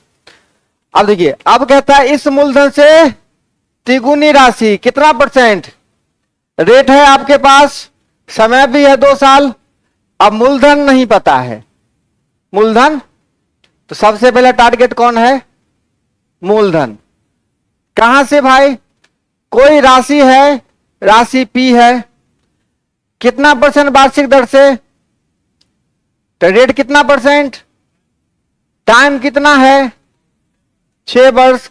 अब देखिए, अब कहता है इस मूलधन से तिगुनी राशि कितना परसेंट रेट है आपके पास, समय भी है 2 साल। अब मूलधन नहीं पता है, मूलधन तो सबसे पहले टारगेट कौन है? मूलधन। कहां से भाई? कोई राशि है, राशि पी है, कितना परसेंट वार्षिक दर से, तो रेट कितना परसेंट, टाइम कितना है 6 वर्ष,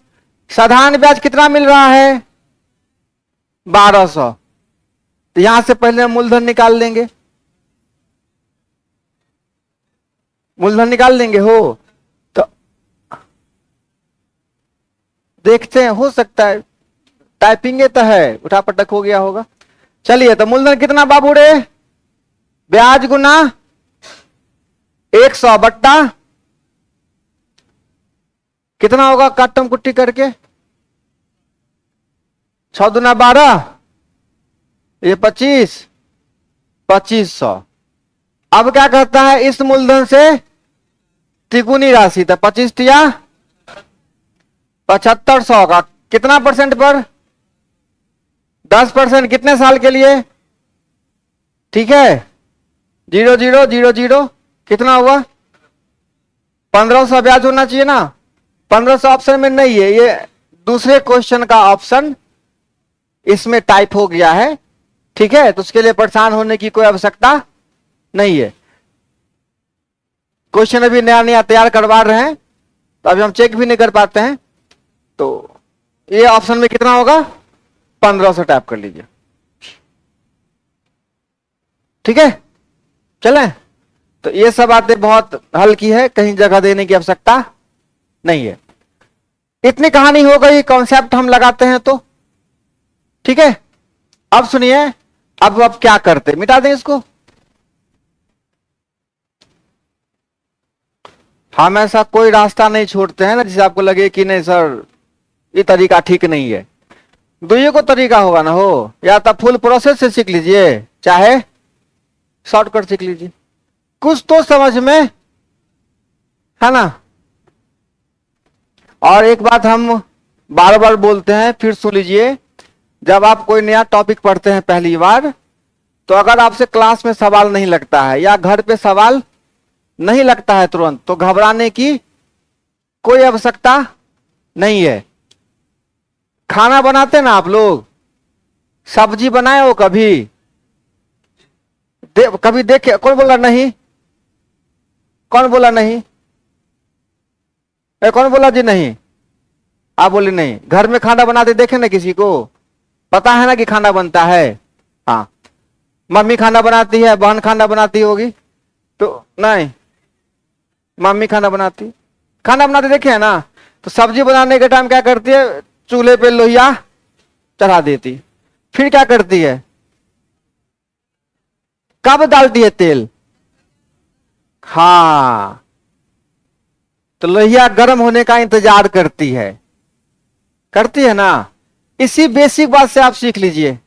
साधारण ब्याज कितना मिल रहा है 1200। तो यहां से पहले मूलधन निकाल लेंगे, मूलधन निकाल लेंगे हो तो देखते हैं, हो सकता है टाइपिंग तो है, उठा पटक हो गया होगा। चलिए, तो मूलधन कितना बाबू रे? ब्याज गुना 100 बट्टा कितना होगा, काटम कुट्टी करके 6 दूना 12, ये 25, 2500। अब क्या करता है, इस मूलधन से तिगुनी राशि, तो 25 टिया 7500 का कितना परसेंट पर? 10%। कितने साल के लिए? ठीक है, 0000 कितना हुआ 1500 ब्याज होना चाहिए ना। 1500 ऑप्शन में नहीं है, ये दूसरे क्वेश्चन का ऑप्शन इसमें टाइप हो गया है। ठीक है, तो उसके लिए परेशान होने की कोई आवश्यकता नहीं है। क्वेश्चन अभी नया नया तैयार करवा रहे हैं, तो अभी हम चेक भी नहीं कर पाते हैं। तो ये ऑप्शन में कितना होगा 1500 टाइप कर लीजिए। ठीक है, चलें। तो ये सब बातें बहुत हल्की है, कहीं जगह देने की आवश्यकता नहीं है। इतनी कहानी हो गई, कॉन्सेप्ट हम लगाते हैं तो ठीक है। अब सुनिए, अब क्या करते, मिटा दें इसको। हम ऐसा कोई रास्ता नहीं छोड़ते हैं ना जिसे आपको लगे कि नहीं सर ये तरीका ठीक नहीं है। दुइयों को तरीका होगा ना हो, या तो फुल प्रोसेस से सीख लीजिए, चाहे शॉर्टकट सीख लीजिए, कुछ तो समझ में है ना। और एक बात हम बार बार बोलते हैं, फिर सुन लीजिए, जब आप कोई नया टॉपिक पढ़ते हैं पहली बार, तो अगर आपसे क्लास में सवाल नहीं लगता है या घर पे सवाल नहीं लगता है तुरंत, तो घबराने की कोई आवश्यकता नहीं है। खाना बनाते ना आप लोग, सब्जी बनाए हो कभी? कभी देखे? कौन बोला नहीं? कौन बोला नहीं? कौन बोला जी नहीं? आप बोले नहीं। घर में खाना बनाते देखे ना किसी को? पता है ना कि खाना बनता है। हाँ, मम्मी खाना बनाती है, बहन खाना बनाती होगी, तो नहीं मम्मी खाना बनाती देखे है ना। तो सब्जी बनाने के टाइम क्या करती है, चूल्हे पे लोहिया चढ़ा देती, फिर क्या करती है, कब डालती है तेल? हाँ, तो लोहिया गर्म होने का इंतजार करती है ना। इसी बेसिक बात से आप सीख लीजिए।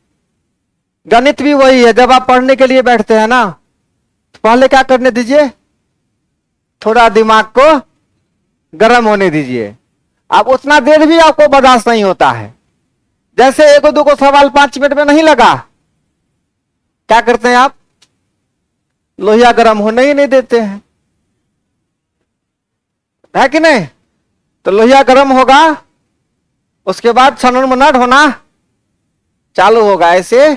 गणित भी वही है, जब आप पढ़ने के लिए बैठते हैं ना, तो पहले क्या करने दीजिए, थोड़ा दिमाग को गर्म होने दीजिए। अब उतना देर भी आपको बर्दाश्त नहीं होता है। जैसे एक दो को सवाल 5 मिनट में नहीं लगा, क्या करते हैं आप, लोहिया गर्म होने ही नहीं देते हैं, है कि नहीं। तो लोहिया गर्म होगा, उसके बाद छनन मनट होना चालू होगा। ऐसे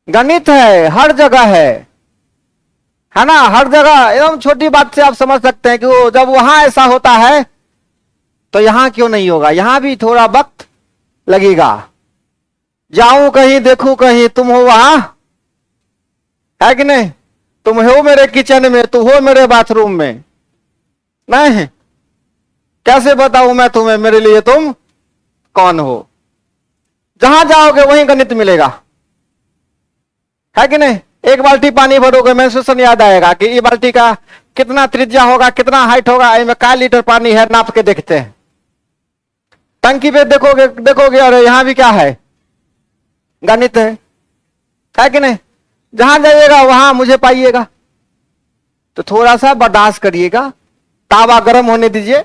गणित है, हर जगह है ना, हर जगह। एकदम छोटी बात से आप समझ सकते हैं कि वो जब वहां ऐसा होता है तो यहां क्यों नहीं होगा? यहां भी थोड़ा वक्त लगेगा। जाऊं कहीं देखूं कहीं, तुम हो वहां, है कि नहीं? तुम हो मेरे किचन में, तुम हो मेरे बाथरूम में, नहीं? कैसे बताऊं मैं तुम्हें मेरे लिए तुम कौन हो? जहां जाओगे वहीं गणित मिलेगा, है कि नहीं? एक बाल्टी पानी भरोगे, मेंस्ट्रुएशन याद आएगा कि ये बाल्टी का कितना त्रिज्या होगा, कितना हाइट होगा, इसमें क्या लीटर पानी है, नाप के देखते हैं। टंकी पे देखोगे देखोगे अरे यहां भी क्या है, गणित है कि नहीं? जहां जाइएगा वहां मुझे पाइएगा। तो थोड़ा सा बर्दाश्त करिएगा, तावा गर्म होने दीजिए,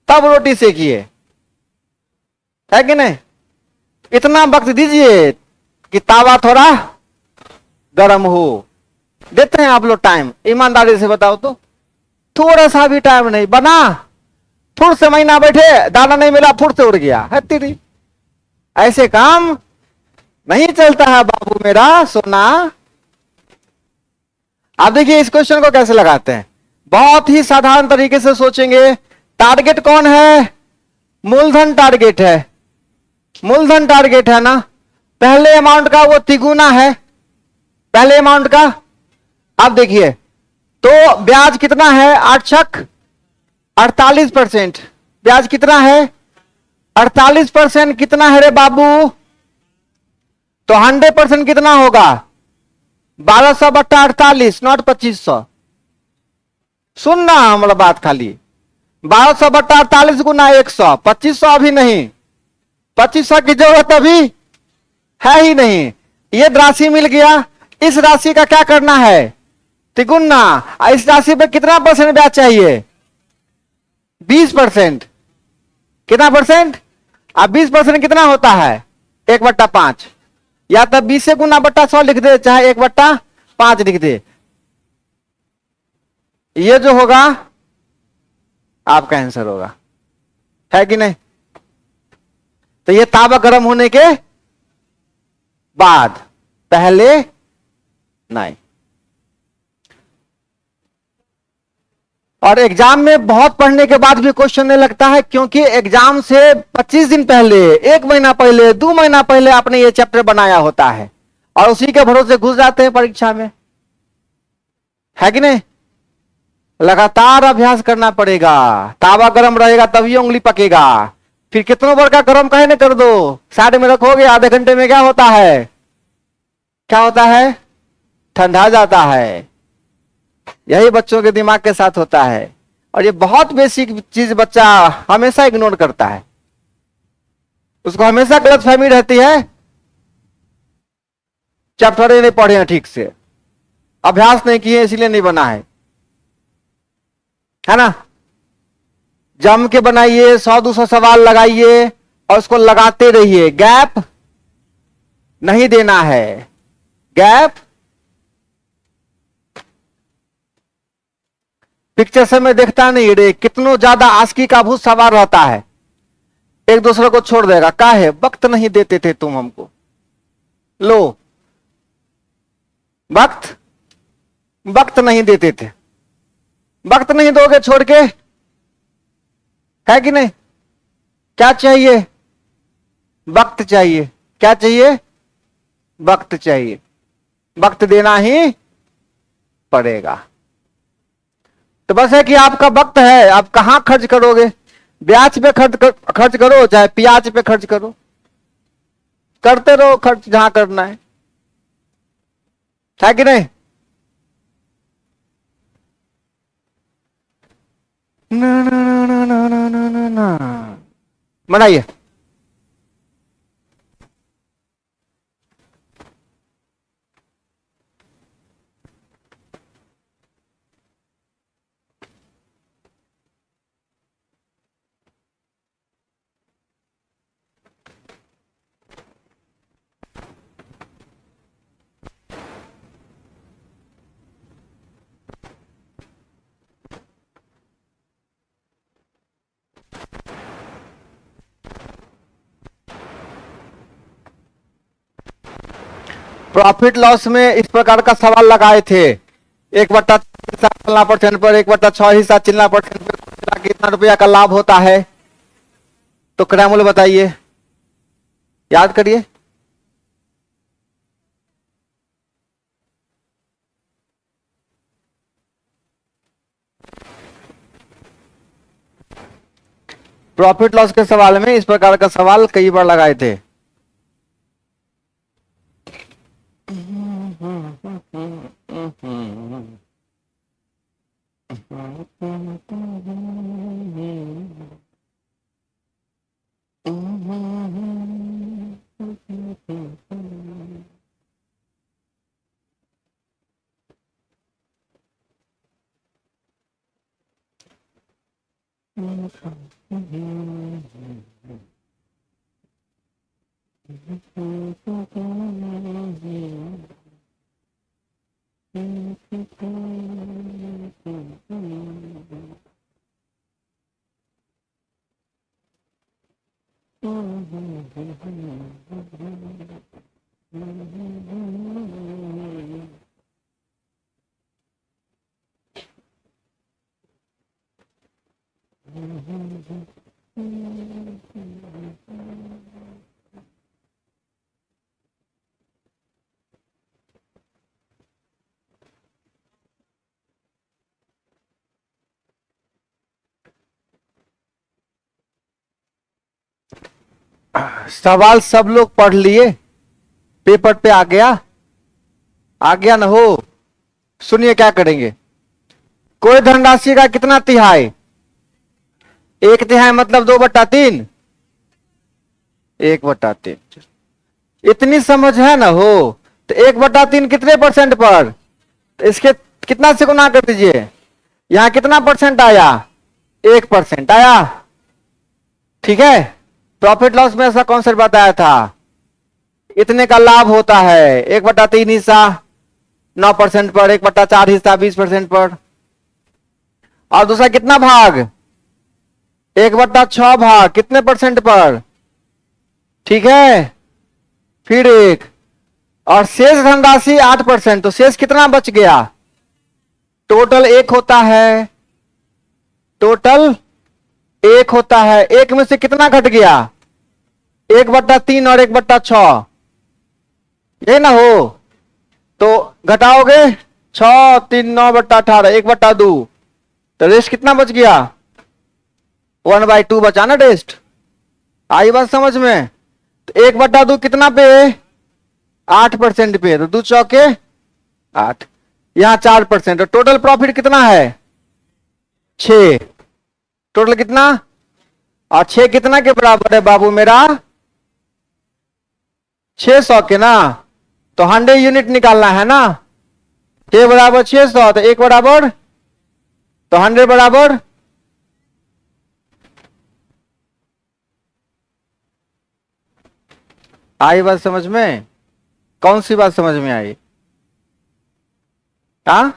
तब रोटी सेकिए, है कि नहीं? इतना वक्त दीजिए कि तावा थोड़ा गर्म हो। देते हैं आप लोग टाइम? ईमानदारी से बताओ तो, थोड़ा सा भी टाइम नहीं बना, फुट से महीना बैठे, दाना नहीं मिला, फुट से उड़ गया, है तेरी। ऐसे काम नहीं चलता है बाबू मेरा सोना। आप देखिए इस क्वेश्चन को कैसे लगाते हैं, बहुत ही साधारण तरीके से सोचेंगे। टारगेट कौन है? मूलधन टारगेट है, मूलधन टारगेट है ना। पहले अमाउंट का वो तिगुना है, पहले अमाउंट का। आप देखिए तो ब्याज कितना है? 8 छक 48%। ब्याज कितना है? 48% कितना है रे बाबू? तो 100% कितना होगा? 1200 बट्टा 48, नॉट 2500। सुनना हमारा बात खाली, 1200 बट्टा 48 गुना 100, 2500 अभी नहीं, 2500 की जरूरत अभी है ही नहीं। ये राशि मिल गया, इस राशि का क्या करना है? तिगुना। इस राशि पे कितना परसेंट ब्याज चाहिए? 20%। कितना परसेंट? अब 20% कितना होता है? 1/5। या तब 20 से गुना बट्टा 100 लिख दे, चाहे 1/5 लिख दे। ये जो होगा आपका आंसर होगा, है कि नहीं? तो ये तावा गर्म होने के बाद, पहले नहीं। और एग्जाम में बहुत पढ़ने के बाद भी क्वेश्चन नहीं लगता है, क्योंकि एग्जाम से 25 दिन पहले, 1 महीना पहले, 2 महीना पहले आपने ये चैप्टर बनाया होता है और उसी के भरोसे घुस जाते हैं परीक्षा में, है कि नहीं? लगातार अभ्यास करना पड़ेगा, तावा गर्म रहेगा तभी उंगली पकेगा। फिर कितनों बार का गर्म कहे न कर दो, साइड में रखोगे, आधे घंटे में क्या होता है? क्या होता है? ठंडा जाता है। यही बच्चों के दिमाग के साथ होता है, और ये बहुत बेसिक चीज बच्चा हमेशा इग्नोर करता है, उसको हमेशा गलतफहमी रहती है, चैप्टर नहीं पढ़े हैं ठीक से, अभ्यास नहीं किए इसलिए नहीं बना है ना? जम के बनाइए, 100-200 सवाल लगाइए और उसको लगाते रहिए, गैप नहीं देना है, गैप। पिक्चर से मैं देखता नहीं रे, कितनों ज्यादा आस्की का भूत सवार रहता है, एक दूसरे को छोड़ देगा, काहे? वक्त नहीं देते थे तुम हमको। लो, वक्त नहीं देते थे, वक्त नहीं दोगे छोड़ के, है कि नहीं? क्या चाहिए? वक्त चाहिए। क्या चाहिए? वक्त चाहिए। वक्त देना ही पड़ेगा। तो बस है कि आपका वक्त है, आप कहां खर्च करोगे? ब्याज पे खर्च करो, चाहे प्याज पे खर्च करो, करते रहो खर्च जहां करना है कि नहीं? ना ना ना ना ना ना ना ना, बनाइए। प्रॉफिट लॉस में इस प्रकार का सवाल लगाए थे, 1/7% पर 1/6 हिस्सा चिल्ला परसेंट पर कितना रुपया का लाभ होता है, तो क्रयमूल्य बताइए, याद करिए। प्रॉफिट लॉस के सवाल में इस प्रकार का सवाल कई बार लगाए थे। सवाल सब लोग पढ़ लिए, पेपर पे आ गया, आ गया ना हो। सुनिए क्या करेंगे। कोई धनराशि का कितना तिहाई? 1/3 मतलब 2/3। 1/3। इतनी समझ है ना हो तो 1/3 कितने परसेंट पर? तो इसके कितना से गुना कर दीजिए। यहां कितना परसेंट आया? 1% आया। ठीक है। प्रॉफिट लॉस में ऐसा कॉन्सेप्ट बताया था, इतने का लाभ होता है, 1/3 हिस्सा 9% पर, 1/4 हिस्सा 20% पर, और दूसरा कितना भाग? 1/6 भाग कितने परसेंट पर? ठीक है। फिर एक और शेष धनराशि 8%, तो शेष कितना बच गया? टोटल 1 होता है, टोटल 1 होता है। 1 में से कितना घट गया? 1/3 और 1/6, ये ना हो तो घटाओगे 6 3 9/18, 1/2, तो रेस्ट कितना बच गया? 1/2 बचा ना रेस्ट। आई बात समझ में? तो 1/2 कितना पे? 8% पे, तो 2 चौके 8, यहां 4%, टोटल प्रॉफिट कितना है? 6। टोटल कितना? और 6 कितना के बराबर है बाबू मेरा? 600 के ना। तो 100 यूनिट निकालना है ना। 6 बराबर 600, तो 1 बराबर, तो 100 बराबर, आई बात समझ में? कौन सी बात समझ में आई? हाँ,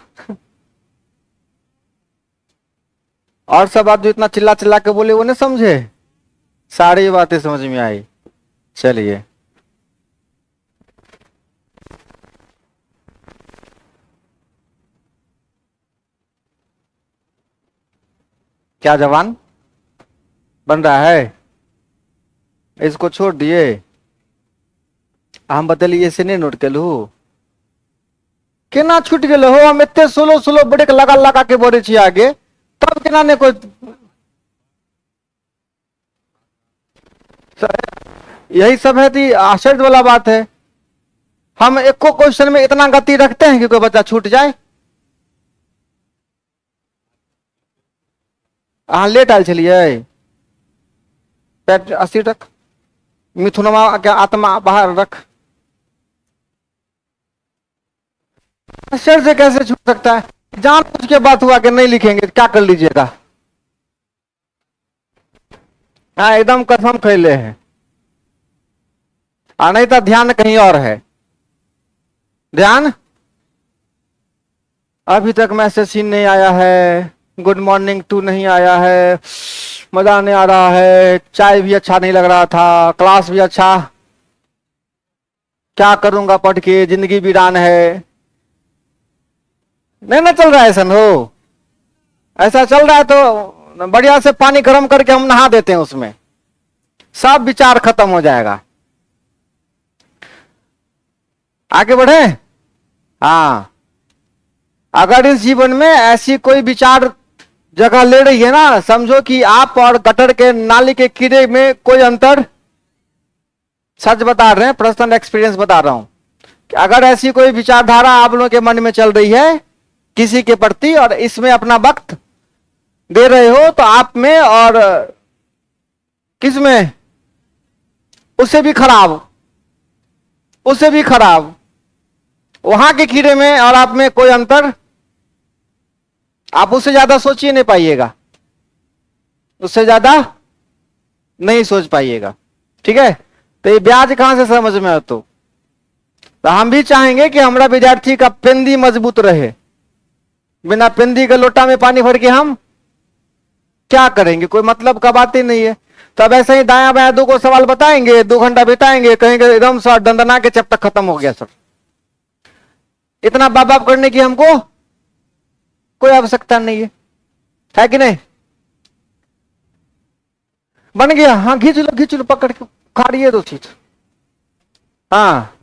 और सब बात जो इतना चिल्ला चिल्ला के बोले वो नहीं समझे, सारी बातें समझ में आई। चलिए, क्या जवान बन रहा है? इसको छोड़ दिए, हम बतलिए से नहीं नोट कलू केना छूट गए हो। हम इतने स्लो स्लो ब्रेक लगा लगा के बोले छी आगे, तब केना ने कोई। यही सब है कि आश्चर्य वाला बात है। हम एको क्वेश्चन में इतना गति रखते हैं कि कोई बच्चा छूट जाए। अहाँ लेट आयल छलिए, पैर अस्थिर रख, मिथुनमा के आत्मा बाहर रख। आश्चर्य से कैसे छूट सकता है? जान बुझ के बात हुआ कि नहीं लिखेंगे, क्या कर लीजिएगा। हाँ, एकदम कसम खैले हैं, और नहीं तो ध्यान कहीं और है। ध्यान, अभी तक मैसेज सीन नहीं आया है, गुड मॉर्निंग टू नहीं आया है, मजा नहीं आ रहा है, चाय भी अच्छा नहीं लग रहा था, क्लास भी अच्छा, क्या करूंगा पढ़ के, जिंदगी वीरान है। नहीं ना चल रहा है ऐसा हो। ऐसा चल रहा है तो बढ़िया से पानी गर्म करके हम नहा देते हैं उसमें, सब विचार खत्म हो जाएगा। आगे बढ़े। हाँ, अगर इस जीवन में ऐसी कोई विचार जगह ले रही है ना, समझो कि आप और गटर के नाली के कीड़े में कोई अंतर, सच बता रहे हैं, पर्सनल एक्सपीरियंस बता रहा हूं कि अगर ऐसी कोई विचारधारा आप लोगों के मन में चल रही है किसी के प्रति और इसमें अपना वक्त दे रहे हो, तो आप में और किस में, उससे भी खराब, उससे भी खराब, वहां के कीड़े में और आप में कोई अंतर आप उससे ज्यादा सोच ही नहीं पाइएगा, उससे ज्यादा नहीं सोच पाइएगा। ठीक है, तो ये ब्याज कहां से समझ में हो? तो हम भी चाहेंगे कि हमारा विद्यार्थी का पेंदी मजबूत रहे। बिना पेंदी के लोटा में पानी भर के हम क्या करेंगे? कोई मतलब का बात ही नहीं है। तब ऐसे ही दाया बाया दो को सवाल बताएंगे, 2 घंटा बिताएंगे, कहेंगे एकदम सर दंदना के चैप्टर खत्म हो गया सर। इतना बाप बाप करने की हमको कोई आवश्यकता नहीं है कि नहीं? बन गया? हाँ, खींच लो पकड़ के, खा रही है 2 चीज। हाँ,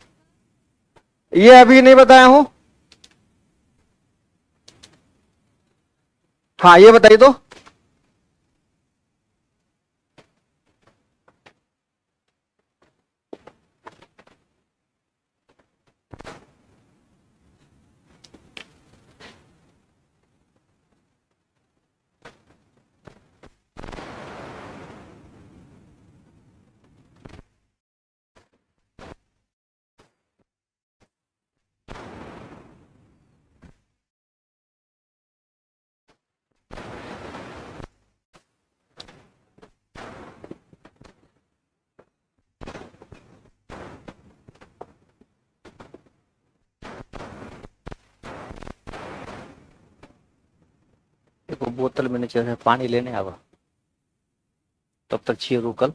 ये अभी नहीं बताया हूं। हाँ, ये बताइए तो। देखो, बोतल में नीचे से पानी लेने आवा, तब तक छिए रुकल।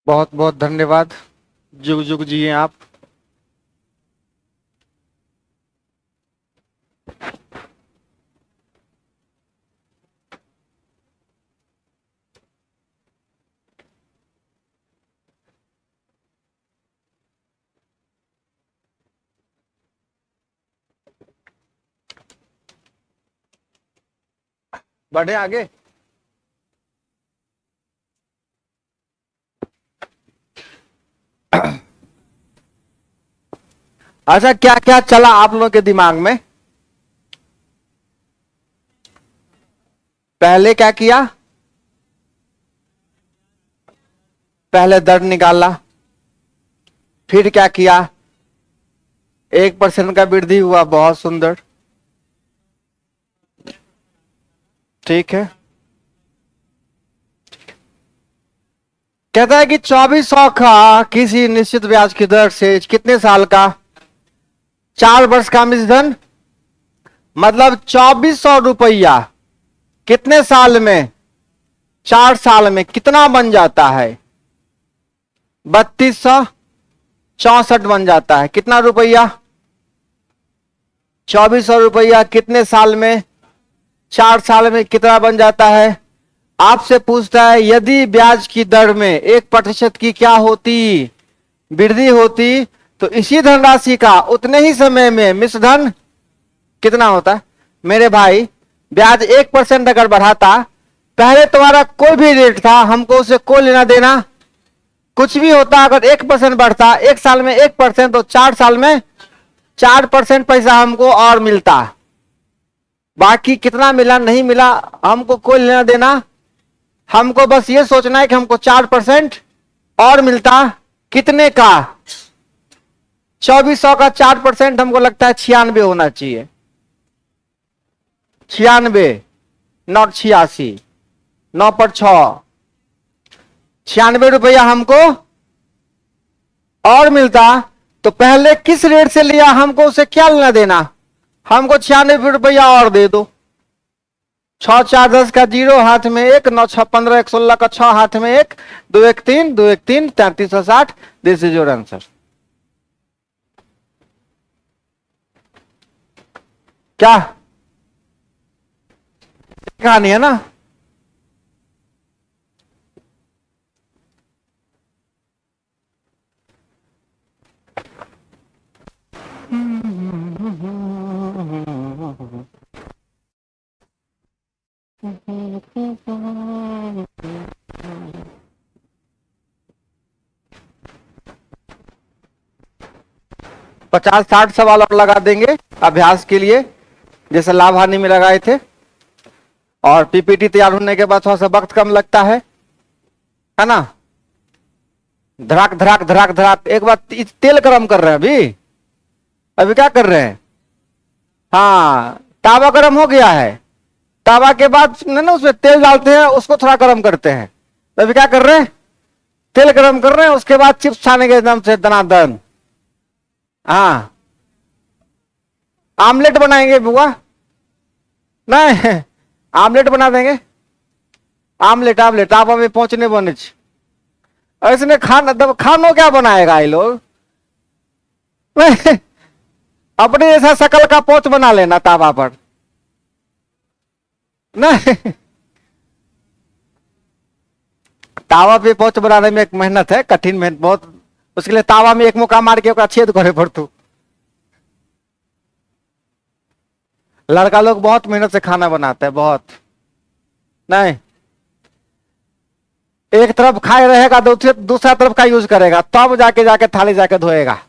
बहुत बहुत धन्यवाद। जुग जुग जिए आप। बढ़े आगे। अच्छा, क्या क्या चला आप लोगों के दिमाग में? पहले क्या किया? पहले दर निकाला, फिर क्या किया, 1% का वृद्धि हुआ, बहुत सुंदर, ठीक है। कहता है कि 2400 का किसी निश्चित ब्याज की दर से कितने साल का, 4 वर्ष का मिश्रधन, मतलब 2400 रुपया कितने साल में, 4 साल में कितना बन जाता है, 3264 बन जाता है। कितना रुपया, 2400 रुपया कितने साल में, 4 साल में कितना बन जाता है। आपसे पूछता है यदि ब्याज की दर में 1% की क्या होती, वृद्धि होती, तो इसी धनराशि का उतने ही समय में मिश्रधन कितना होता। मेरे भाई ब्याज 1% अगर बढ़ाता, पहले तुम्हारा कोई भी रेट था, हमको उसे कोई लेना देना कुछ भी होता, अगर 1% बढ़ता, 1 साल में 1%, तो 4 साल में 4% पैसा हमको और मिलता। बाकी कितना मिला नहीं मिला हमको कोई लेना देना, हमको बस ये सोचना है कि हमको 4% और मिलता। कितने का, 2400 का 4% हमको लगता है 96 होना चाहिए, 96, नॉट 86, 9 पर 6, 96 रुपया हमको और मिलता। तो पहले किस रेट से लिया, हमको उसे क्या लेना देना, हमको 96 रुपया और दे दो। 6 4 10 का 0 हाथ में 1, 9 6 15 1 16 का 6 हाथ में 1, 2 1 3, 2 1 3, 3360, दिस इज योर आंसर। क्या कहानी है ना। पचास 60 सवाल और लगा देंगे अभ्यास के लिए, जैसे लाभ हानि में लगाए थे। और पीपीटी तैयार होने के बाद थोड़ा सा वक्त कम लगता है ना। धड़ाक धड़ाक धड़ाक धड़ाक। एक बार तेल गरम कर रहे हैं, अभी अभी क्या कर रहे हैं, हाँ तावा गरम हो गया है, तावा के बाद ना उसमें तेल डालते हैं, उसको थोड़ा गरम करते हैं। तो अभी क्या कर रहे हैं, तेल गरम कर रहे हैं, उसके बाद चिप्स छाने के एकदम से दनादन। हाँ आमलेट बनाएंगे बुआ, नहीं आमलेट बना देंगे, आमलेट आमलेट आप हमें पहुंचने बने। ऐसे खाना तब खानो क्या बनाएगा ये लोग अपने जैसा शकल का पोच बना लेना तावा पर, नहीं तावा पे पोच बनाने में एक मेहनत है, कठिन मेहनत बहुत, उसके लिए तावा में एक मुक्का मार के छेद करे पड़तू। लड़का लोग बहुत मेहनत से खाना बनाते हैं, बहुत, नहीं एक तरफ खाए रहेगा, दूसरा तरफ का यूज करेगा, तब जाके जाके थाली जाके धोएगा।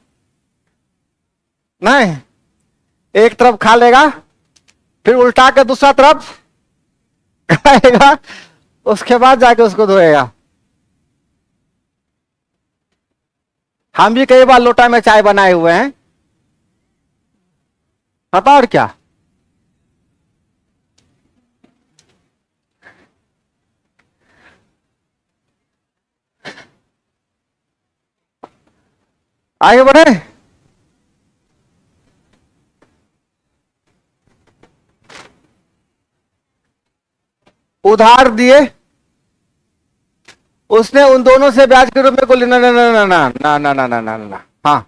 नहीं एक तरफ खा लेगा, फिर उल्टा के दूसरा तरफ खाएगा, उसके बाद जाके उसको धोएगा। हम भी कई बार लोटा में चाय बनाए हुए हैं, पता और क्या। आगे बढ़े। उधार दिए, उसने उन दोनों से ब्याज के रूप में को लेना, ना ना ना ना ना ना ना ना ना ना, हाँ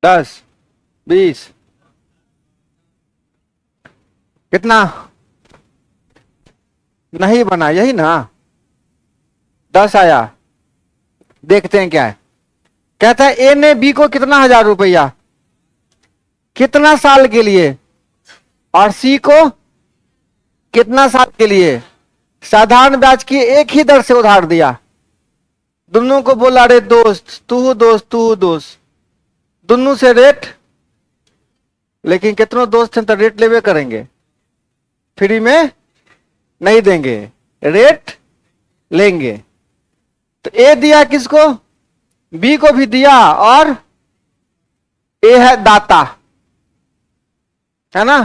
10, 20, कितना? नहीं बना, यही ना, 10 आया। देखते हैं क्या है। कहता है ए ने बी को कितना 1000 रुपया, कितना साल के लिए, और सी को कितना साल के लिए, साधारण ब्याज की एक ही दर से उधार दिया। दोनों को बोला अरे दोस्त तू दोस्त तू दोस्त, दोनों से रेट, लेकिन कितनों दोस्त हैं तो रेट लेवे करेंगे, फ्री में नहीं देंगे, रेट लेंगे। तो ए दिया किसको, बी को भी दिया, और ए है दाता, है ना।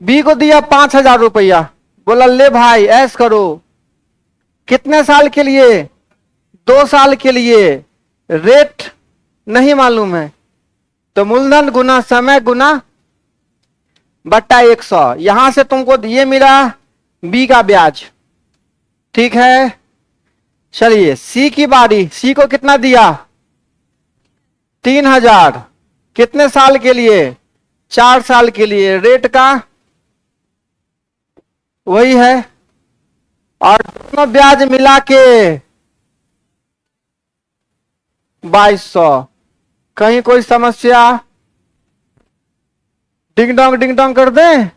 बी को दिया 5000 रुपया, बोला ले भाई ऐश करो, कितने साल के लिए, 2 साल के लिए, रेट नहीं मालूम है, तो मूलधन गुना समय गुना बट्टा 100, यहां से तुमको ये मिला बी का ब्याज, ठीक है। चलिए सी की बारी, सी को कितना दिया, 3000, कितने साल के लिए, 4 साल के लिए, रेट का वही है, और दोनों ब्याज मिला के 2200। कहीं कोई समस्या, डिंग डोंग कर दें,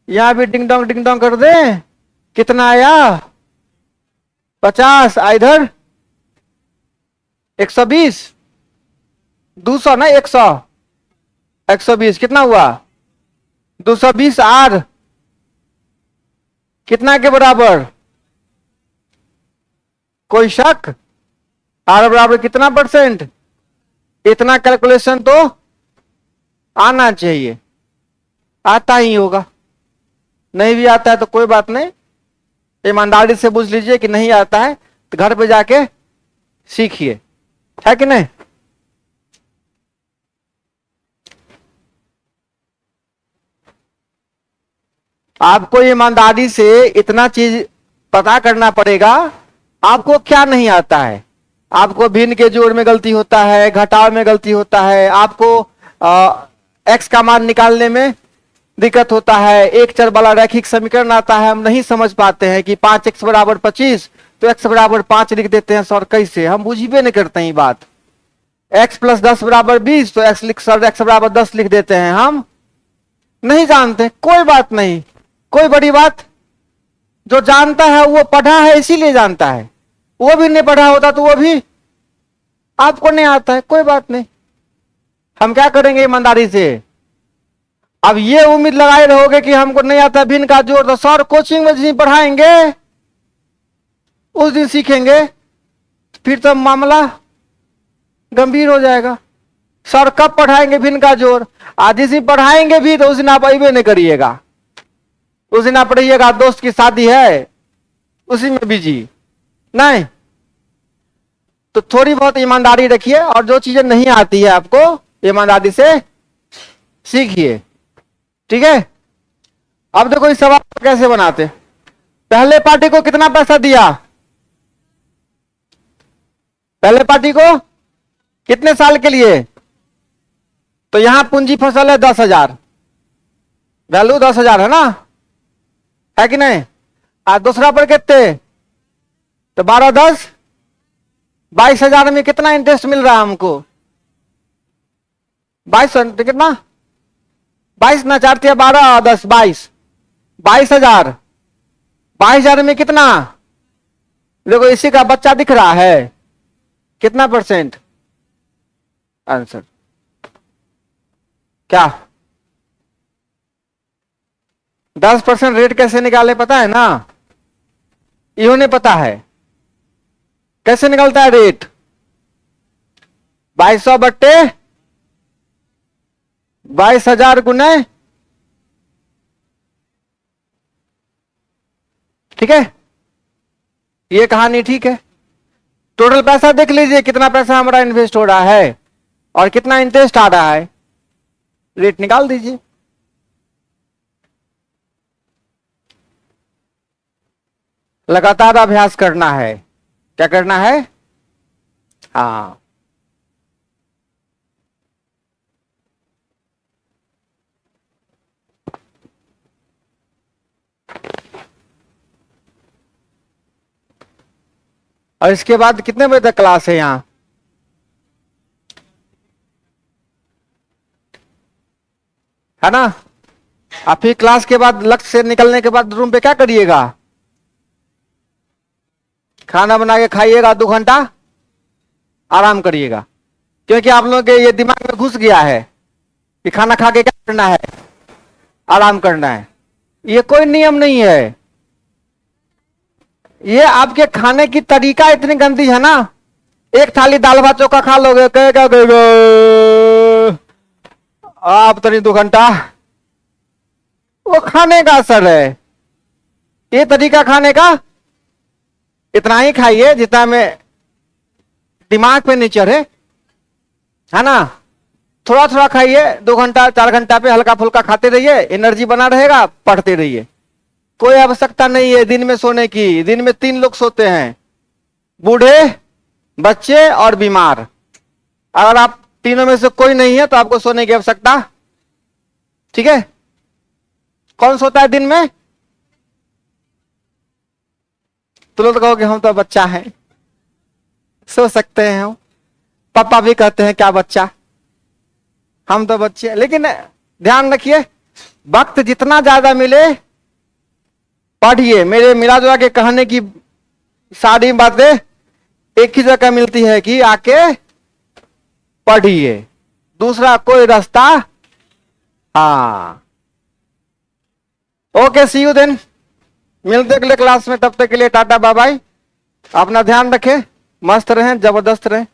यहां भी डिंग डोंग कर दें, कितना आया 50, इधर 120, 200 ना 100, 120 कितना हुआ 220 आर, कितना के बराबर, कोई शक, आर बराबर कितना परसेंट, इतना कैलकुलेशन तो आना चाहिए, आता ही होगा, नहीं भी आता है तो कोई बात नहीं, ईमानदारी से पूछ लीजिए कि नहीं आता है तो घर पे जाके सीखिए, है कि नहीं। आपको ईमानदारी से इतना चीज पता करना पड़ेगा, आपको क्या नहीं आता है, आपको भिन्न के जोड़ में गलती होता है, घटाव में गलती होता है, आपको एक्स का मान निकालने में दिक्कत होता है, एक चर वाला रैखिक समीकरण आता है, हम नहीं समझ पाते हैं कि 5x बराबर 25 तो x बराबर 5 लिख देते हैं सर, कैसे हम बुझबे नहीं करते हैं बात, x प्लस 10 बराबर 20 तो x बराबर 10 लिख देते हैं, हम नहीं जानते, कोई बात नहीं, कोई बड़ी बात, जो जानता है वो पढ़ा है इसीलिए जानता है, वो भी नहीं पढ़ा होता तो वो भी आपको नहीं आता है, कोई बात नहीं, हम क्या करेंगे ईमानदारी से। अब ये उम्मीद लगाए रहोगे कि हमको नहीं आता भिन्न का जोड़, तो सर कोचिंग में जिस दिन पढ़ाएंगे उस दिन सीखेंगे, फिर तो मामला गंभीर हो जाएगा। सर कब पढ़ाएंगे भिन्न का जोड़, आज जिस दिन पढ़ाएंगे भी तो उस दिन आप अबे नहीं करिएगा, उस दिन आप रहिएगा दोस्त की शादी है उसी में बिजी, नहीं। तो थोड़ी बहुत ईमानदारी रखिए, और जो चीजें नहीं आती है आपको ईमानदारी से सीखिए, ठीक है। अब देखो इस सवाल को कैसे बनाते, पहले पार्टी को कितना पैसा दिया, पहले पार्टी को कितने साल के लिए, तो यहां पूंजी फसल है 10,000, वैल्यू 10,000 है ना, है कि नहीं। आज दूसरा पर कितने, तो 12 10 22,000 में कितना इंटरेस्ट मिल रहा है हमको, 22 कितना 22 ना 4 × 12 10 22, 22,000, 22,000 में कितना, देखो इसी का बच्चा दिख रहा है, कितना परसेंट आंसर, क्या 10% रेट कैसे निकाले पता है ना, इन्होंने पता है कैसे निकलता है रेट, 2200 बट्टे 22,000 गुने, ठीक है, ये कहानी ठीक है। टोटल पैसा देख लीजिए कितना पैसा हमारा इन्वेस्ट हो रहा है और कितना इंटरेस्ट आ रहा है, रेट निकाल दीजिए। लगातार अभ्यास करना है, क्या करना है, हाँ और इसके बाद कितने बजे तक क्लास है यहाँ? है ना? आप फिर क्लास के बाद लक्ष्य से निकलने के बाद रूम पे क्या करिएगा? खाना बना के खाइएगा, 2 घंटा आराम करिएगा, क्योंकि आप लोगों के ये दिमाग में घुस गया है कि खाना खा के क्या करना है? आराम करना है। ये कोई नियम नहीं है। ये आपके खाने की तरीका इतनी गंदी है ना। एक थाली दाल भात चोखा खा लोगे, कहेगा आप तनी 2 घंटा, वो खाने का असर है। ये तरीका खाने का, इतना ही खाइए जितना में दिमाग पे नहीं चढ़े, है ना? थोड़ा थोड़ा खाइए, 2 घंटा 4 घंटा पे हल्का फुल्का खाते रहिए, एनर्जी बना रहेगा, पढ़ते रहिए। कोई आवश्यकता नहीं है दिन में सोने की। दिन में 3 लोग सोते हैं, बूढ़े, बच्चे और बीमार। अगर आप तीनों में से कोई नहीं है तो आपको सोने की आवश्यकता, ठीक है? कौन सोता है दिन में? तो लोग कहोगे हम तो बच्चा है, सो सकते हैं हम। पापा भी कहते हैं क्या बच्चा, हम तो बच्चे। लेकिन ध्यान रखिए, वक्त जितना ज्यादा मिले पढ़िए। मेरे मिला जुला के कहने की सारी बातें एक ही जगह मिलती है कि आके पढ़िए, दूसरा कोई रास्ता। हाँ, ओके, सी यू देन। मिलते अगले क्लास में, तब तक के लिए टाटा बाय बाय। अपना ध्यान रखें, मस्त रहें, जबरदस्त रहें।